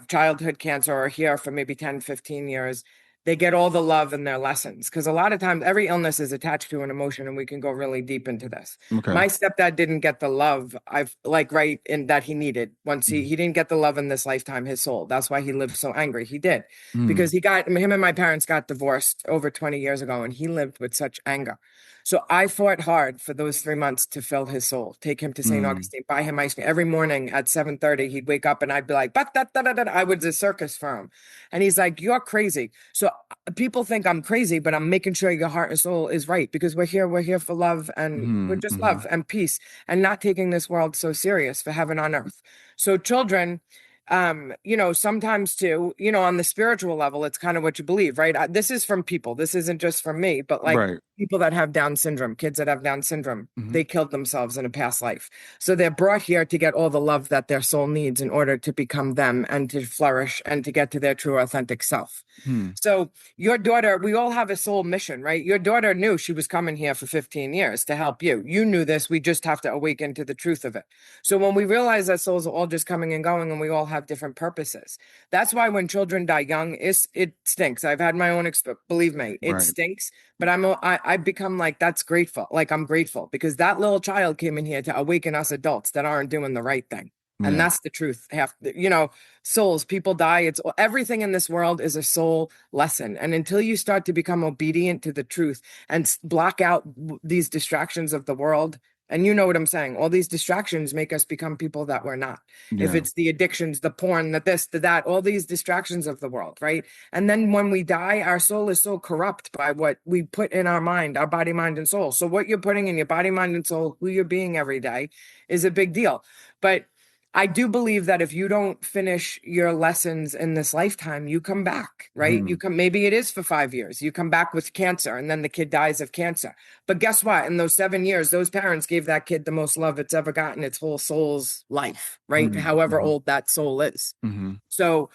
S2: childhood cancer or here for maybe 10, 15 years. They get all the love in their lessons because a lot of times every illness is attached to an emotion, and we can go really deep into this.
S1: Okay.
S2: My stepdad didn't get the love I've like right in that he needed. Once he didn't get the love in this lifetime, his soul. That's why he lived so angry. He did
S1: Mm-hmm.
S2: because him and my parents got divorced over 20 years ago, and he lived with such anger. So I fought hard for those 3 months to fill his soul, take him to St.
S1: Mm.
S2: Augustine, buy him ice cream. Every morning at 7:30, he'd wake up and I'd be like, but that, da, da, da, da. I was a circus for him. And he's like, you're crazy. So people think I'm crazy, but I'm making sure your heart and soul is right because we're here for love and we're
S1: Mm-hmm.
S2: just
S1: Mm-hmm.
S2: love and peace and not taking this world so serious for heaven on earth. So children, sometimes too, on the spiritual level, it's kind of what you believe, right? This is from people. This isn't just from me, but like
S1: Right.
S2: people that have Down syndrome, kids that have Down syndrome,
S1: Mm-hmm.
S2: they killed themselves in a past life. So they're brought here to get all the love that their soul needs in order to become them and to flourish and to get to their true authentic self.
S1: Hmm.
S2: So your daughter, we all have a soul mission, right? Your daughter knew she was coming here for 15 years to help you. You knew this. We just have to awaken to the truth of it. So when we realize that souls are all just coming and going and we all have different purposes, that's why when children die young, it stinks. I've had my own believe me, it
S1: Right.
S2: stinks. But I become like that's grateful. Like I'm grateful because that little child came in here to awaken us adults that aren't doing the right thing. And
S1: Yeah.
S2: that's the truth. Souls, people die. It's everything in this world is a soul lesson. And until you start to become obedient to the truth and block out these distractions of the world, and you know what I'm saying, all these distractions make us become people that we're not. If
S1: Yeah.
S2: it's the addictions, the porn, the this, the that, all these distractions of the world, right? And then when we die, our soul is so corrupt by what we put in our mind, our body, mind, and soul. So what you're putting in your body, mind, and soul, who you're being every day, is a big deal. But I do believe that if you don't finish your lessons in this lifetime, you come back, right?
S1: Hmm.
S2: Maybe it is for 5 years. You come back with cancer and then the kid dies of cancer. But guess what? In those 7 years, those parents gave that kid the most love it's ever gotten its whole soul's life, right?
S1: Hmm.
S2: However
S1: Hmm.
S2: old that soul is.
S1: Hmm.
S2: So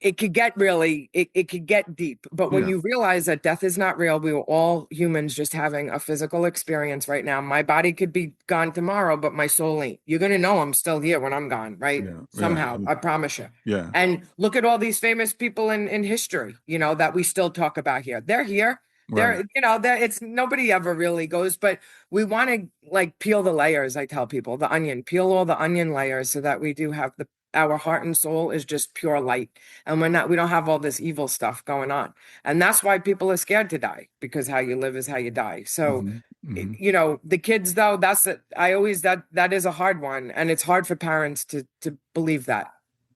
S2: it could get it could get deep. But when
S1: Yeah.
S2: you realize that death is not real, we were all humans just having a physical experience right now. My body could be gone tomorrow, but my soul ain't. You're going to know I'm still here when I'm gone, right?
S1: Yeah. Yeah.
S2: Somehow, I promise you.
S1: Yeah.
S2: And look at all these famous people in history, that we still talk about here. They're here.
S1: Right.
S2: It's nobody ever really goes, but we want to like peel the layers. I tell people the onion, peel all the onion layers so that we do have our heart and soul is just pure light. And we don't have all this evil stuff going on. And that's why people are scared to die because how you live is how you die. So,
S1: Hmm. Hmm.
S2: the kids though, that is a hard one. And it's hard for parents to believe that.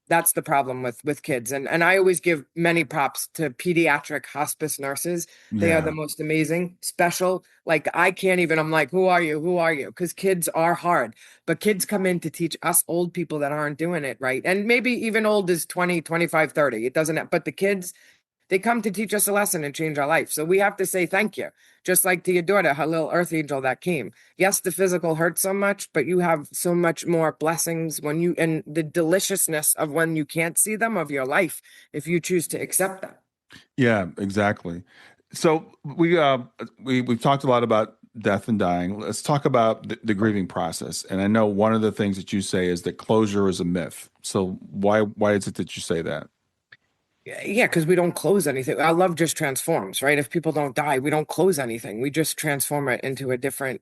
S2: That's the problem with kids. And I always give many props to pediatric hospice nurses. They are the
S1: Yeah.
S2: most amazing, special. Like I can't even, I'm like, who are you? Who are you? Because kids are hard. But kids come in to teach us old people that aren't doing it right. And maybe even old is 20, 25, 30. It doesn't, but the kids, They come to teach us a lesson and change our life. So we have to say thank you, just like to your daughter, her little earth angel that came. Yes, the physical hurts so much, but you have so much more blessings when you, and the deliciousness of when you can't see them of your life, if you choose to accept that.
S1: Yeah, exactly. So we've talked a lot about death and dying. Let's talk about the grieving process. And I know one of the things that you say is that closure is a myth. So why is it that you say that?
S2: Yeah, because we don't close anything. Our love just transforms, right? If people don't die, we don't close anything. We just transform it into a different,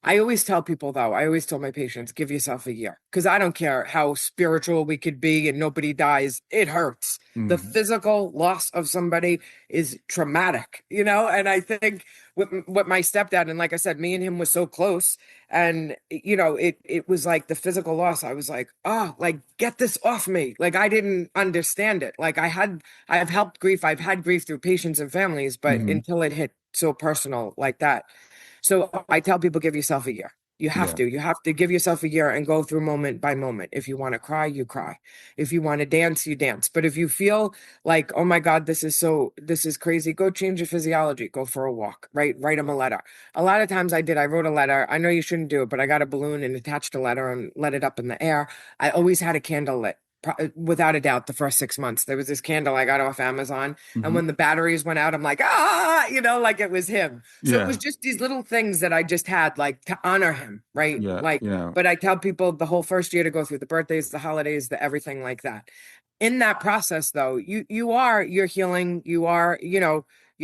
S2: I always tell people, though, I always tell my patients, give yourself a year. Because I don't care how spiritual we could be and nobody dies, it hurts. The
S1: Mhm.
S2: physical loss of somebody is traumatic, And I think with my stepdad, and like I said, me and him was so close. And it was like the physical loss. I was like, oh, like get this off me. Like I didn't understand it. Like I've helped grief. I've had grief through patients and families, but
S1: Mhm.
S2: until it hit so personal like that. So I tell people, give yourself a year. You have
S1: Yeah.
S2: to. You have to give yourself a year and go through moment by moment. If you want to cry, you cry. If you want to dance, you dance. But if you feel like, oh my God, this is crazy, go change your physiology. Go for a walk, right? Write them a letter. A lot of times I did. I wrote a letter. I know you shouldn't do it, but I got a balloon and attached a letter and let it up in the air. I always had a candle lit. Without a doubt, the first 6 months, there was this candle I got off Amazon. And
S1: Mhm.
S2: when the batteries went out, I'm like, like it was him. So it was
S1: Yeah.
S2: just these little things that I just had like to honor him, right?
S1: Yeah.
S2: Like,
S1: Yeah.
S2: but I tell people the whole first year to go through the birthdays, the holidays, the everything like that. In that process, though, you're healing, you're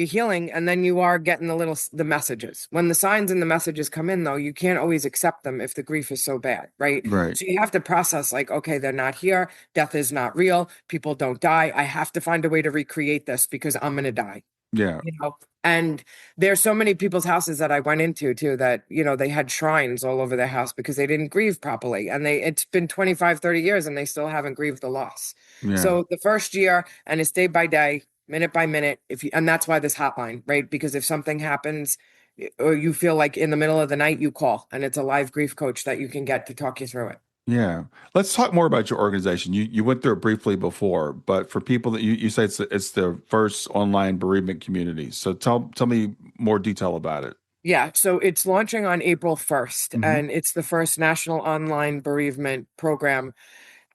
S2: healing, and then you are getting the messages. When the signs and the messages come in, though, you can't always accept them if the grief is so bad, right?
S1: Right.
S2: So you have to process like, okay, they're not here, death is not real, people don't die. I have to find a way to recreate this because I'm gonna die.
S1: Yeah.
S2: you know and there's so many people's houses that I went into too that they had shrines all over their house because they didn't grieve properly, and it's been 25, 30 years and they still haven't grieved the loss.
S1: Yeah.
S2: So the first year, and it's day by day, minute by minute, and that's why this hotline, right? Because if something happens, or you feel like in the middle of the night, you call, and it's a live grief coach that you can get to talk you through it.
S1: Yeah. Let's talk more about your organization. You went through it briefly before, but for people that you say it's the first online bereavement community. So tell me more detail about it.
S2: Yeah, so it's launching on April 1st,
S1: Hmm.
S2: and it's the first national online bereavement program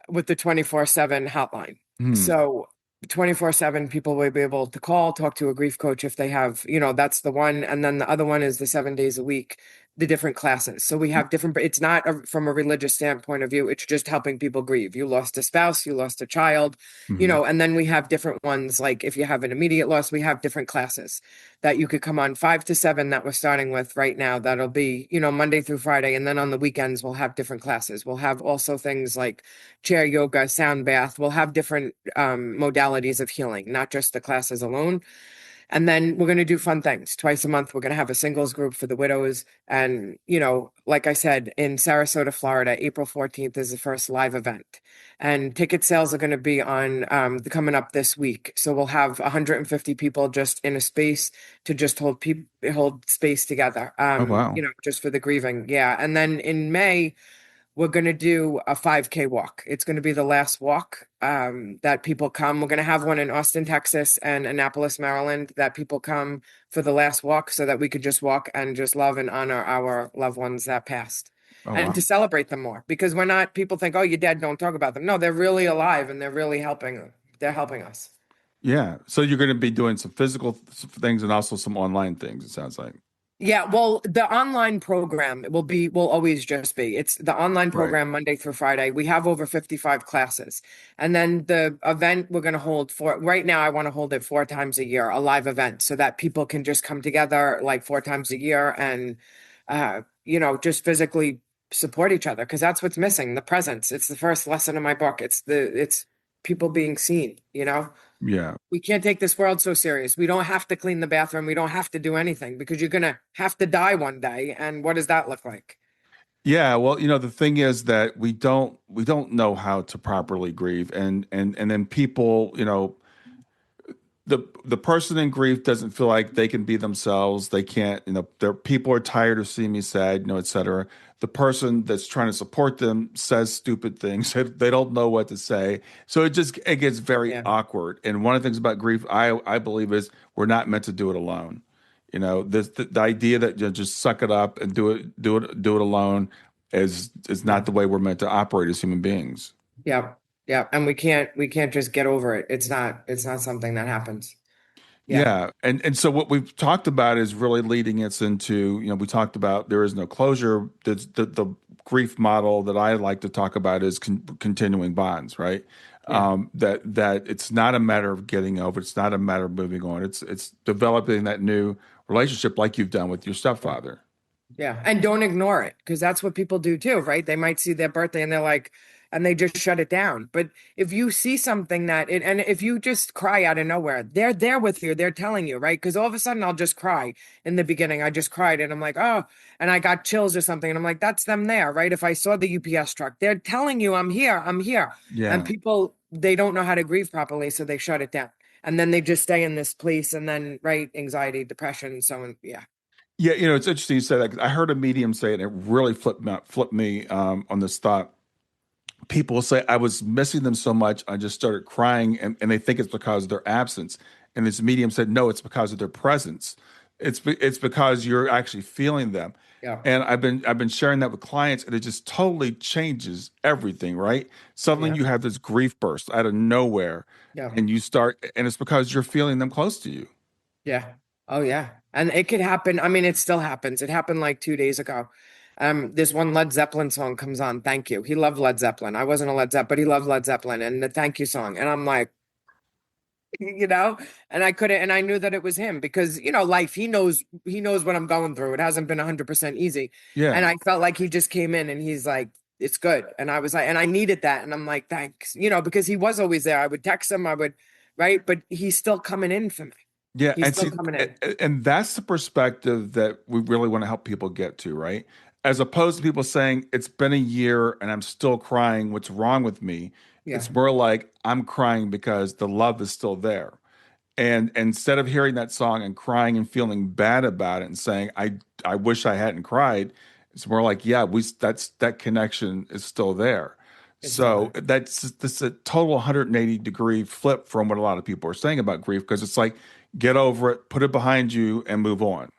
S2: with the 24/7 hotline.
S1: Hmm.
S2: So 24/7 people will be able to call, talk to a grief coach if they have, that's the one. And then the other one is the 7 days a week, the different classes. So we have different, it's not from a religious standpoint of view. It's just helping people grieve. You lost a spouse, you lost a child,
S1: Hmm.
S2: and then we have different ones. Like if you have an immediate loss, we have different classes that you could come on 5 to 7 that we're starting with right now. That'll be, Monday through Friday. And then on the weekends, we'll have different classes. We'll have also things like chair yoga, sound bath. We'll have different modalities of healing, not just the classes alone. And then we're going to do fun things. Twice a month, we're going to have a singles group for the widows. And, like I said, in Sarasota, Florida, April 14th is the first live event. And ticket sales are going to be on coming up this week. So we'll have 150 people just in a space to just hold space together,
S1: Oh wow.
S2: just for the grieving. Yeah. And then in May, we're going to do a 5K walk. It's going to be the last walk that people come. We're going to have one in Austin, Texas and Annapolis, Maryland, that people come for the last walk so that we could just walk and just love and honor our loved ones that passed,
S1: Oh
S2: and to
S1: wow.
S2: celebrate them more, because we're not, people think, oh, you're dead, don't talk about them. No, they're really alive and they're really helping. They're helping us.
S1: Yeah. So you're going to be doing some physical things and also some online things, it sounds like.
S2: Yeah, well, the online program will always just be. It's the online
S1: Right.
S2: program Monday through Friday. We have over 55 classes. And then the event we're going to hold for right now, I want to hold it 4 times a year, a live event, so that people can just come together like 4 times a year and just physically support each other, because that's what's missing, the presence. It's the first lesson in my book. It's people being seen.
S1: Yeah.
S2: We can't take this world so serious. We don't have to clean the bathroom. We don't have to do anything because you're going to have to die one day. And what does that look like?
S1: Yeah, well, the thing is that we don't know how to properly grieve, and then people, the person in grief doesn't feel like they can be themselves. They can't, their people are tired of seeing me sad, et cetera. The person that's trying to support them says stupid things. They don't know what to say. So it gets very
S2: Yeah.
S1: awkward. And one of the things about grief, I believe, is we're not meant to do it alone. The idea that you just suck it up and do it alone is
S2: Yeah.
S1: not the way we're meant to operate as human beings.
S2: Yeah. Yeah. And we can't just get over it. It's not something that happens. Yeah.
S1: Yeah. And so what we've talked about is really leading us into, we talked about there is no closure. The grief model that I like to talk about is continuing bonds, right?
S2: Yeah.
S1: That it's not a matter of getting over, it's not a matter of moving on. It's developing that new relationship like you've done with your
S2: Yeah.
S1: stepfather.
S2: Yeah. And don't ignore it, because that's what people do too, right? They might see their birthday and they're like, and they just shut it down. But if you see something and if you just cry out of nowhere, they're there with you. They're telling you, right? Because all of a sudden I'll just cry in the beginning. I just cried and I'm like, oh, and I got chills or something. And I'm like, that's them there, right? If I saw the UPS truck, they're telling you, I'm here, I'm here. And
S1: Yeah.
S2: people, they don't know how to grieve properly. So they shut it down. And then they just stay in this place and then, right, anxiety, depression, so on. Yeah.
S1: Yeah, it's interesting you say that 'cause I heard a medium say it, and it really flipped me on this thought. People say I was missing them so much, I just started crying, and they think it's because of their absence. And this medium said, no, it's because of their presence. It's because you're actually feeling them.
S2: Yeah.
S1: And I've been sharing that with clients, and it just totally changes everything, right? Suddenly
S2: Yeah.
S1: you have this grief burst out of nowhere,
S2: Yeah.
S1: and and it's because you're feeling them close to you.
S2: Yeah. Oh yeah. And it could happen. I mean, it still happens. It happened like 2 days ago. This one Led Zeppelin song comes on. Thank you. He loved Led Zeppelin. I wasn't a Led Zeppelin, but he loved Led Zeppelin and the thank you song. And I'm like, you know, and I couldn't, and I knew that it was him because, life, he knows what I'm going through. It hasn't been 100% easy. And
S1: Yeah.
S2: I felt like he just came in and he's like, it's good. And I was like, and I needed that. And I'm like, thanks, because he was always there. I would text him, right? But he's still coming in for me.
S1: Yeah,
S2: He's
S1: and
S2: still
S1: see,
S2: coming in.
S1: and that's the perspective that we really want to help people get to, right? As opposed to people saying, it's been a year and I'm still crying, what's wrong with me?
S2: Yeah.
S1: It's more like I'm crying because the love is still there. And instead of hearing that song and crying and feeling bad about it and saying, I wish I hadn't cried, it's more like, yeah, that connection is still there.
S2: It's still
S1: So
S2: there.
S1: that's a total 180-degree flip from what a lot of people are saying about grief, because it's like, get over it, put it behind you, and move on.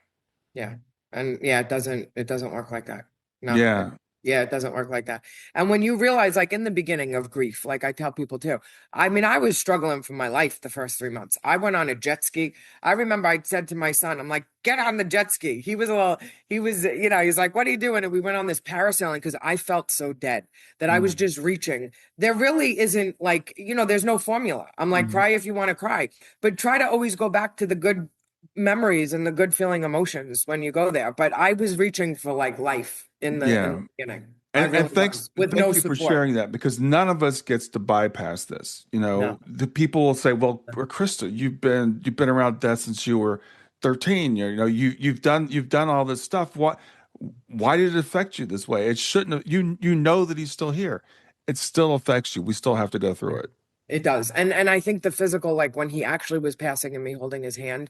S2: Yeah. And yeah, it doesn't work like that. No.
S1: Yeah.
S2: Yeah, it doesn't work like that. And when you realize, like in the beginning of grief, like I tell people too, I mean, I was struggling for my life the first 3 months. I went on a jet ski. I remember I said to my son, I'm like, get on the jet ski. He's like, what are you doing? And we went on this parasailing because I felt so dead that I was
S1: Mm.
S2: just reaching. There really isn't like, there's no formula. I'm like,
S1: Mhm.
S2: cry if you want to cry, but try to always go back to the good memories and the good feeling emotions when you go there. But I was reaching for like life in the
S1: Yeah.
S2: beginning. I
S1: And
S2: really was with no
S1: thank you for
S2: support.
S1: sharing that, because none of us gets to bypass this.
S2: No.
S1: The people will say, "Well, Krista, you've been around death since you were 13. You've done all this stuff. Why did it affect you this way? It shouldn't have. You know that he's still here. It still affects you. We still have to go through it."
S2: It does. And I think the physical, like when he actually was passing and me holding his hand,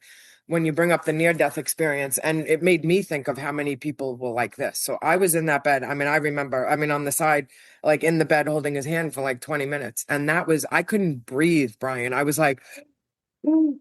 S2: when you bring up the near death experience, and it made me think of how many people were like this. So I was in that bed. I mean, I remember, on the side, like in the bed holding his hand for like 20 minutes. And I couldn't breathe, Brian. I was like, and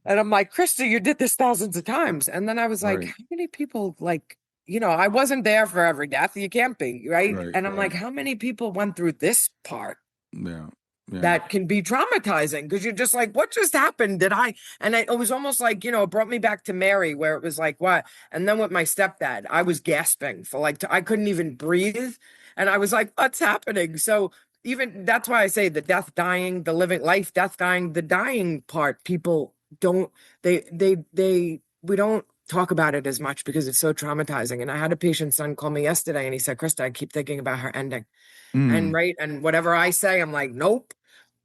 S2: I'm like, Krista, you did this thousands of times. And then I was like,
S1: Right.
S2: how many people like, I wasn't there for every death. You can't be, right?
S1: Right.
S2: And I'm like,
S1: Right.
S2: how many people went through this part
S1: Yeah. Yeah.
S2: that can be traumatizing? Because you're just like, what just happened? And it was almost like, it brought me back to Mary, where it was like, what? And then with my stepdad, I was gasping for like, I couldn't even breathe. And I was like, what's happening? So even that's why I say the death, dying, the living life, death, dying, the dying part, people don't, we don't talk about it as much because it's so traumatizing. And I had a patient's son call me yesterday and he said, Krista, I keep thinking about her ending. And
S1: Mm.
S2: right. And whatever I say, I'm like, nope,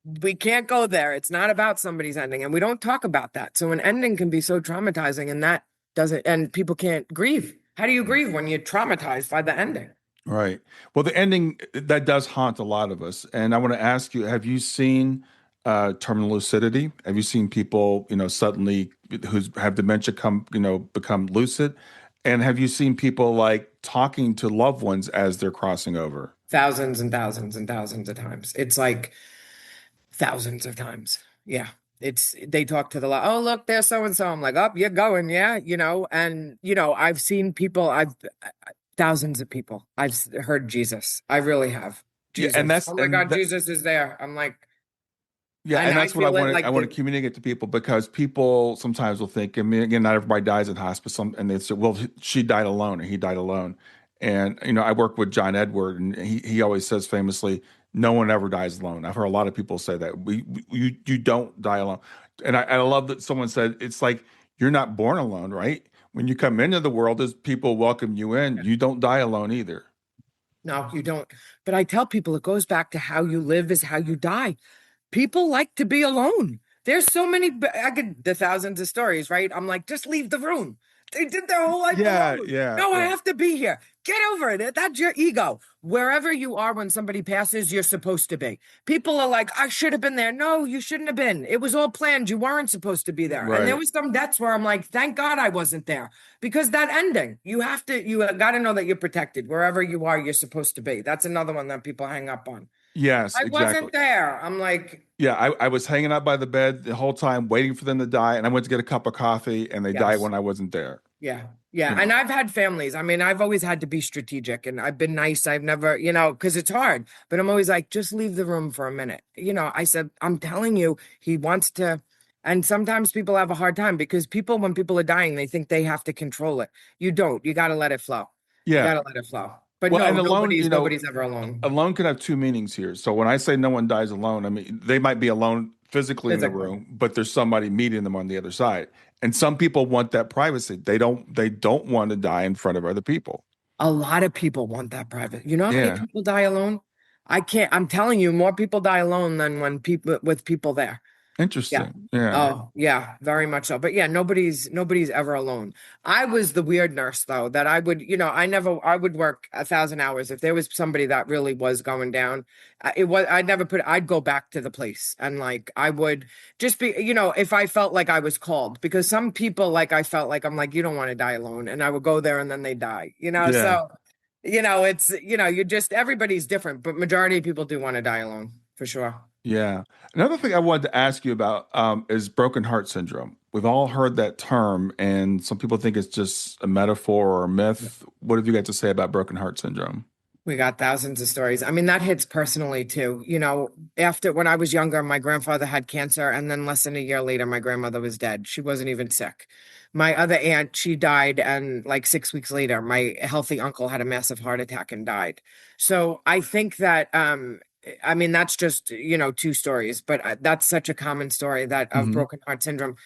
S2: we can't go there. It's not about somebody's ending. And we don't talk about that. So an ending can be so traumatizing, and that doesn't, and people can't grieve. How do you grieve when you're traumatized by the ending?
S1: Right. Well, the ending that does haunt a lot of us. And I want to ask you, have you seen terminal lucidity? Have you seen people, suddenly who have dementia become lucid? And have you seen people like talking to loved ones as they're crossing over?
S2: Thousands and thousands and thousands of times. It's like thousands of times. Yeah. They talk to the oh, look, there's so and so. I'm like, oh, you're going, yeah, and I've seen people, I've thousands of people. Heard Jesus. I really have.
S1: Yeah, and
S2: Jesus. Oh my God, Jesus is there. I'm like,
S1: yeah,
S2: and
S1: and
S2: I
S1: that's what I
S2: feel it
S1: want to I
S2: like
S1: want to communicate to people because people sometimes will think, I mean, again, not everybody dies in hospice, and they say, well, she died alone or he died alone. And I work with John Edward, and he always says famously, no one ever dies alone. I've heard a lot of people say that you don't die alone, and I love that someone said it's like you're not born alone, right? When you come into the world, as people welcome you in, you don't die alone either.
S2: no, you don't. But I tell people it goes back to how you live is how you die. People like to be alone. There's so many, I could, the thousands of stories, right? I'm like, just leave the room. They did their whole life
S1: Yeah,
S2: alone.
S1: yeah,
S2: No, I
S1: yeah.
S2: have to be here. Get over it. That's your ego. Wherever you are when somebody passes, you're supposed to be. People are like, I should have been there. No, you shouldn't have been. It was all planned. You weren't supposed to be there. And there
S1: Right.
S2: was some deaths where I'm like, thank God I wasn't there. Because that ending, you got to know that you're protected. Wherever you are, you're supposed to be. That's another one that people hang up on.
S1: Yes,
S2: I
S1: exactly.
S2: wasn't there. I'm like,
S1: Yeah, I was hanging out by the bed the whole time, waiting for them to die, and I went to get a cup of coffee, and they died
S2: yes.
S1: when I wasn't there.
S2: Yeah. Yeah.
S1: You
S2: And
S1: know.
S2: I've had families. I mean, I've always had to be strategic and I've been nice. I've never, because it's hard, but I'm always like, just leave the room for a minute. I said, I'm telling you, he wants to. And sometimes people have a hard time because when people are dying, they think they have to control it. You don't. You got to let it flow. You got
S1: Yeah.
S2: to let it flow. But
S1: Well,
S2: no,
S1: and alone,
S2: nobody's ever alone.
S1: alone can have two meanings here. So when I say no one dies alone, I mean they might be alone physically in the
S2: Physically.
S1: room, but there's somebody meeting them on the other side. And some people want that privacy. They don't want to die in front of other people.
S2: A lot of people want that private. You know how many
S1: Yeah.
S2: people die alone? I'm telling you, more people die alone than when people with people there. Yeah.
S1: Interesting. Yeah.
S2: Oh, yeah, very much so. But yeah, nobody's ever alone. I was the weird nurse though, that I would, I would work 1,000 hours. If there was somebody that really was going down, I'd go back to the place and like, I would just be, if I felt like I was called, because some people, like, I felt like, I'm like, you don't want to die alone. And I would go there and then they die,
S1: Yeah.
S2: so, it's, everybody's different, but majority of people do want to die alone for sure.
S1: Yeah. Another thing I wanted to ask you about is broken heart syndrome. We've all heard that term, and some people think it's just a metaphor or a myth. What have you got to say about broken heart syndrome?
S2: We got thousands of stories. I mean, that hits personally too. After when I was younger, my grandfather had cancer, and then less than a year later, my grandmother was dead. She wasn't even sick. My other aunt, she died, and like 6 weeks later, my healthy uncle had a massive heart attack and died. So I think that, I mean, that's just, two stories, but that's such a common story that of
S1: Hmm.
S2: broken heart syndrome.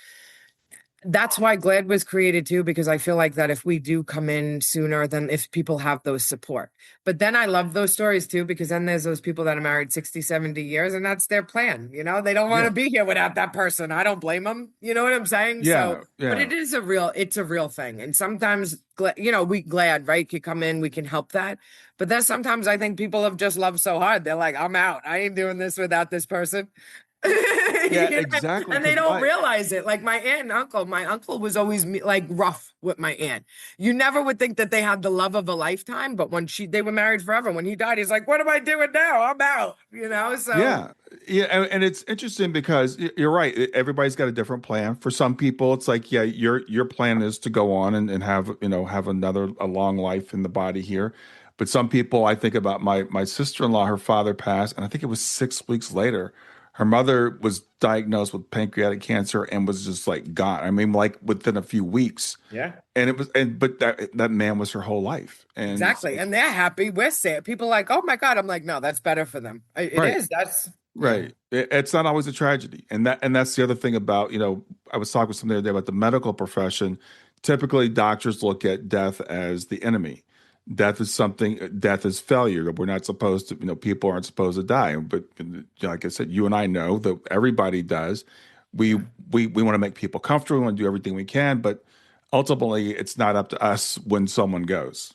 S2: That's why GLAD was created too, because I feel like that if we do come in sooner, then if people have those support. But then I love those stories too, because then there's those people that are married 60, 70 years and that's their plan. They don't want to
S1: Yeah.
S2: be here without that person. I don't blame them. You know what I'm saying? So,
S1: Yeah.
S2: but
S1: Yeah.
S2: it's a real thing. And sometimes, we GLAD, right? Can come in, we can help that. But then sometimes I think people have just loved so hard. They're like, I'm out. I ain't doing this without this person.
S1: Yeah,
S2: You know,
S1: exactly.
S2: and they
S1: Because
S2: don't realize it. Like my aunt and uncle, my uncle was always like rough with my aunt. You never would think that they had the love of a lifetime, but they were married forever. When he died, he's like, "What am I doing now? I'm out." So
S1: yeah, yeah, and it's interesting because you're right. Everybody's got a different plan. For some people, it's like, yeah, your plan is to go on and have have a long life in the body here. But some people, I think about my sister-in-law. Her father passed, and I think it was 6 weeks later. Her mother was diagnosed with pancreatic cancer and was just like gone. I mean, like within a few weeks.
S2: yeah,
S1: And it was, and but that man was her whole life. And it's
S2: exactly.
S1: like,
S2: And they're happy. We're sad. People are like, "Oh my God." I'm like, "No, that's better for them." It
S1: right.
S2: is. That's yeah.
S1: Right. It's not always a tragedy. And that's the other thing about, I was talking with somebody the other day about the medical profession. Typically, doctors look at death as the enemy. Death is failure. We're not supposed to, people aren't supposed to die. But like I said, you and I know that everybody does. We
S2: Yeah.
S1: we want to make people comfortable. We want to do everything we can, but ultimately it's not up to us when someone goes.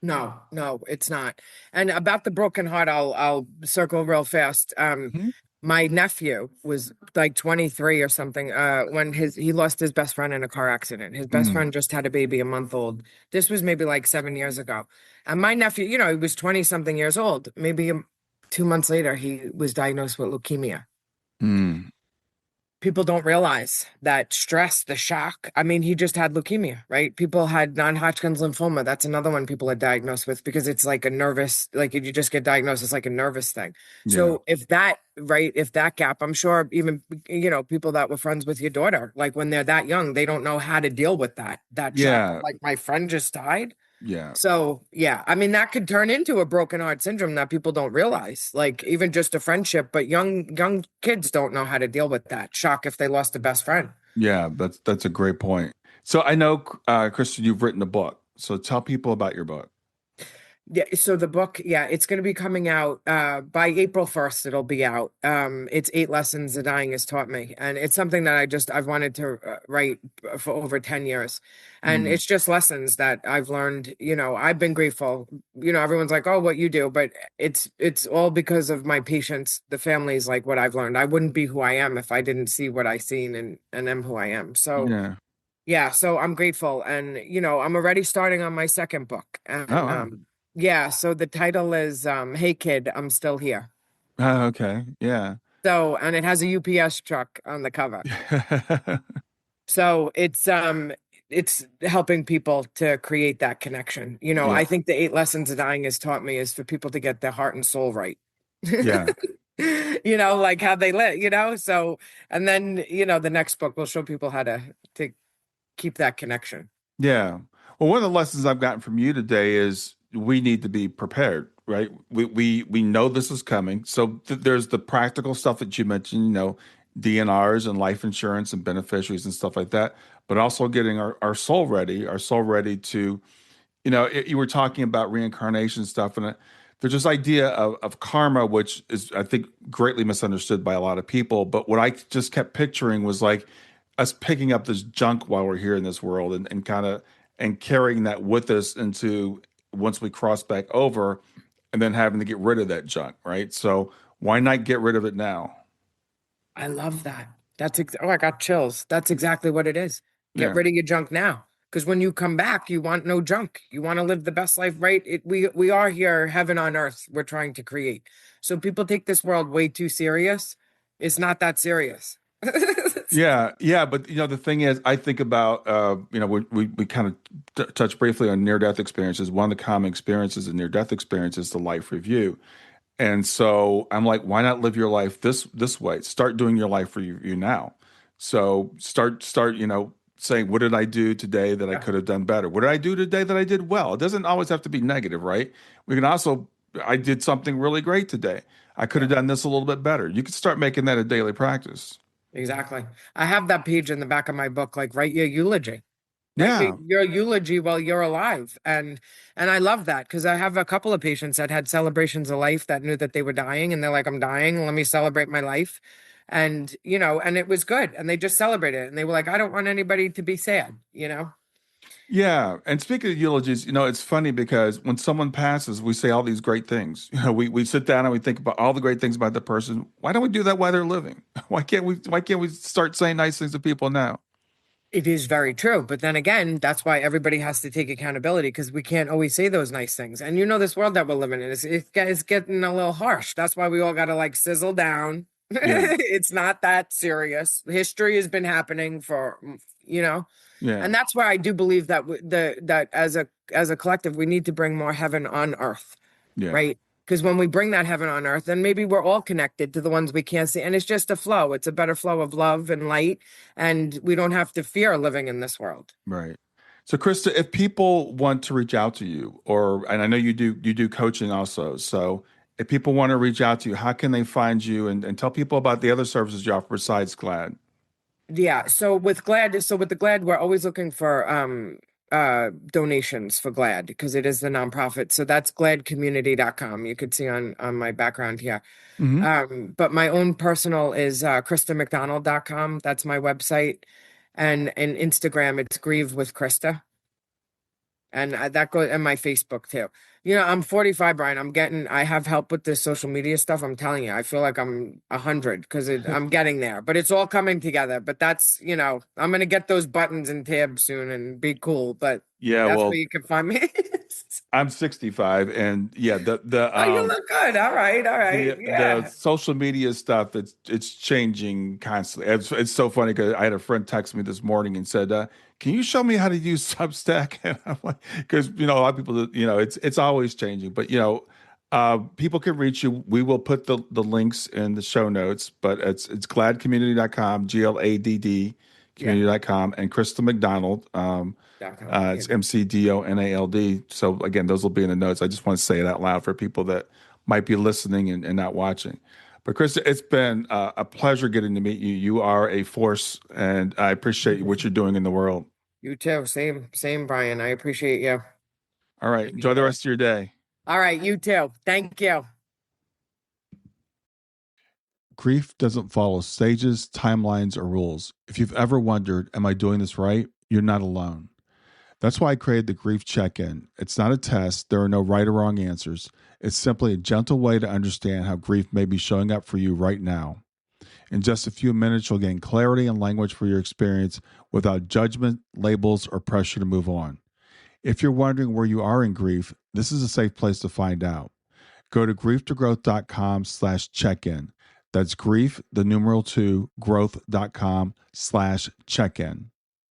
S2: No, it's not. And about the broken heart, I'll circle real fast.
S1: Mhm.
S2: My nephew was like 23 or something when he lost his best friend in a car accident. His best
S1: Mm,
S2: friend just had a baby a month old. This was maybe like 7 years ago. And my nephew, he was 20 something years old. Maybe 2 months later, he was diagnosed with leukemia.
S1: mm,
S2: People don't realize that stress, the shock. I mean, he just had leukemia, right? People had non-Hodgkin's lymphoma. That's another one people are diagnosed with because it's like a nervous, like if you just get diagnosed, it's like a nervous thing.
S1: yeah.
S2: So if that, right, if that gap, I'm sure even, people that were friends with your daughter, like when they're that young, they don't know how to deal with that shock.
S1: Yeah.
S2: Like my friend just died.
S1: Yeah.
S2: So, yeah, I mean, that could turn into a broken heart syndrome that people don't realize, like even just a friendship, but young kids don't know how to deal with that shock if they lost a best friend.
S1: Yeah. That's a great point. So I know, Kristen, you've written a book. So tell people about your book.
S2: Yeah, so the book, yeah, it's going to be coming out by April 1st. It'll be out. It's 8 lessons the dying has taught me, and it's something that I've wanted to write for over 10 years. And
S1: Mm,
S2: it's just lessons that I've learned. I've been grateful. Everyone's like, "Oh, what you do," but it's all because of my patients, the families, like what I've learned. I wouldn't be who I am if I didn't see what I seen and am who I am. So
S1: yeah.
S2: yeah, so I'm grateful. And I'm already starting on my second book.
S1: Oh,
S2: And
S1: wow.
S2: yeah, so the title is Hey Kid, I'm Still Here.
S1: Oh, okay. Yeah.
S2: So, and it has a UPS truck on the cover. So it's helping people to create that connection.
S1: Yeah.
S2: I think the 8 lessons of dying has taught me is for people to get their heart and soul right.
S1: Yeah.
S2: Like how they live. So, and then, the next book will show people how to keep that connection.
S1: Yeah. Well, one of the lessons I've gotten from you today is we need to be prepared, right? We know this is coming. So there's the practical stuff that you mentioned, DNRs and life insurance and beneficiaries and stuff like that, but also getting our soul ready to, you were talking about reincarnation stuff, and there's this idea of karma, which is, I think, greatly misunderstood by a lot of people. But what I just kept picturing was like us picking up this junk while we're here in this world and kind of and carrying that with us into once we cross back over and then having to get rid of that junk, right? So why not get rid of it now?
S2: I love that. I got chills. That's exactly what it is. Get
S1: Yeah.
S2: rid of your junk now. Because when you come back, you want no junk. You want to live the best life, right? We are here, heaven on earth, we're trying to create. So people take this world way too serious. It's not that serious.
S1: Yeah, yeah, but the thing is, I think about we kind of touched briefly on near death experiences. One of the common experiences in near death experience is the life review, and so I'm like, why not live your life this way? Start doing your life review now. So start saying, what did I do today that I
S2: Yeah,
S1: could have done better? What did I do today that I did well? It doesn't always have to be negative, right? We can also, I did something really great today. I could have
S2: yeah.
S1: done this a little bit better. You could start making that a daily practice.
S2: Exactly. I have that page in the back of my book, like write your eulogy. Write
S1: Yeah.
S2: your eulogy while you're alive. And I love that because I have a couple of patients that had celebrations of life that knew that they were dying and they're like, I'm dying, let me celebrate my life. And and it was good. And they just celebrated it. And they were like, I don't want anybody to be sad.
S1: Yeah, and speaking of eulogies, it's funny because when someone passes, we say all these great things. We sit down and we think about all the great things about the person. Why don't we do that while they're living? Why can't we start saying nice things to people now?
S2: It is very true. But then again, that's why everybody has to take accountability because we can't always say those nice things. And this world that we're living in it's getting a little harsh. That's why we all got to like sizzle down.
S1: Yeah,
S2: It's not that serious. History has been happening for,
S1: yeah,
S2: and that's why I do believe that that as a collective, we need to bring more heaven on earth,
S1: yeah,
S2: right? Because when we bring that heaven on earth, then maybe we're all connected to the ones we can't see. And it's just a flow. It's a better flow of love and light. And we don't have to fear living in this world.
S1: right. So, Krista, if people want to reach out to you, and I know you do coaching also. So, if people want to reach out to you, how can they find you and tell people about the other services you offer besides GLAD?
S2: Yeah. So with the GLAD, we're always looking for donations for GLAD because it is the nonprofit. So that's gladcommunity.com. You could see on my background here.
S1: Hmm.
S2: But my own personal is ChristaMcDonald.com. That's my website. And Instagram, it's Grieve with Krista. And that goes and my Facebook too. I'm 45, Brian. I have help with this social media stuff. I'm telling you, I feel like I'm 100 because I'm getting there, but it's all coming together. But that's, I'm going to get those buttons and tabs soon and be cool. But
S1: Yeah,
S2: that's where
S1: well,
S2: you can find me.
S1: I'm 65, and yeah,
S2: Oh, you look good. All right. All right.
S1: the
S2: Yeah.
S1: social media stuff, it's changing constantly. It's so funny because I had a friend text me this morning and said, "Can you show me how to use Substack?" And I'm like, because a lot of people, it's always changing. But people can reach you. We will put the links in the show notes, but it's gladdcommunity.com, GLADD
S2: Yeah.
S1: community.com, and Christa McDonald.
S2: Yeah.
S1: It's McDonald. So again, those will be in the notes. I just want to say it out loud for people that might be listening and not watching. But Chris, it's been a pleasure getting to meet you. You are a force, and I appreciate what you're doing in the world.
S2: You too. Same, Brian. I appreciate you.
S1: All right, enjoy the rest of your day.
S2: All right. You too. Thank you.
S1: Grief doesn't follow stages, timelines, or rules. If you've ever wondered, am I doing this right? You're not alone. That's why I created the Grief Check In. It's not a test, there are no right or wrong answers. It's simply a gentle way to understand how grief may be showing up for you right now. In just a few minutes, you'll gain clarity and language for your experience without judgment, labels, or pressure to move on. If you're wondering where you are in grief, this is a safe place to find out. Go to grief2growth.com/check-in. That's grief, the numeral 2, growth.com/check-in.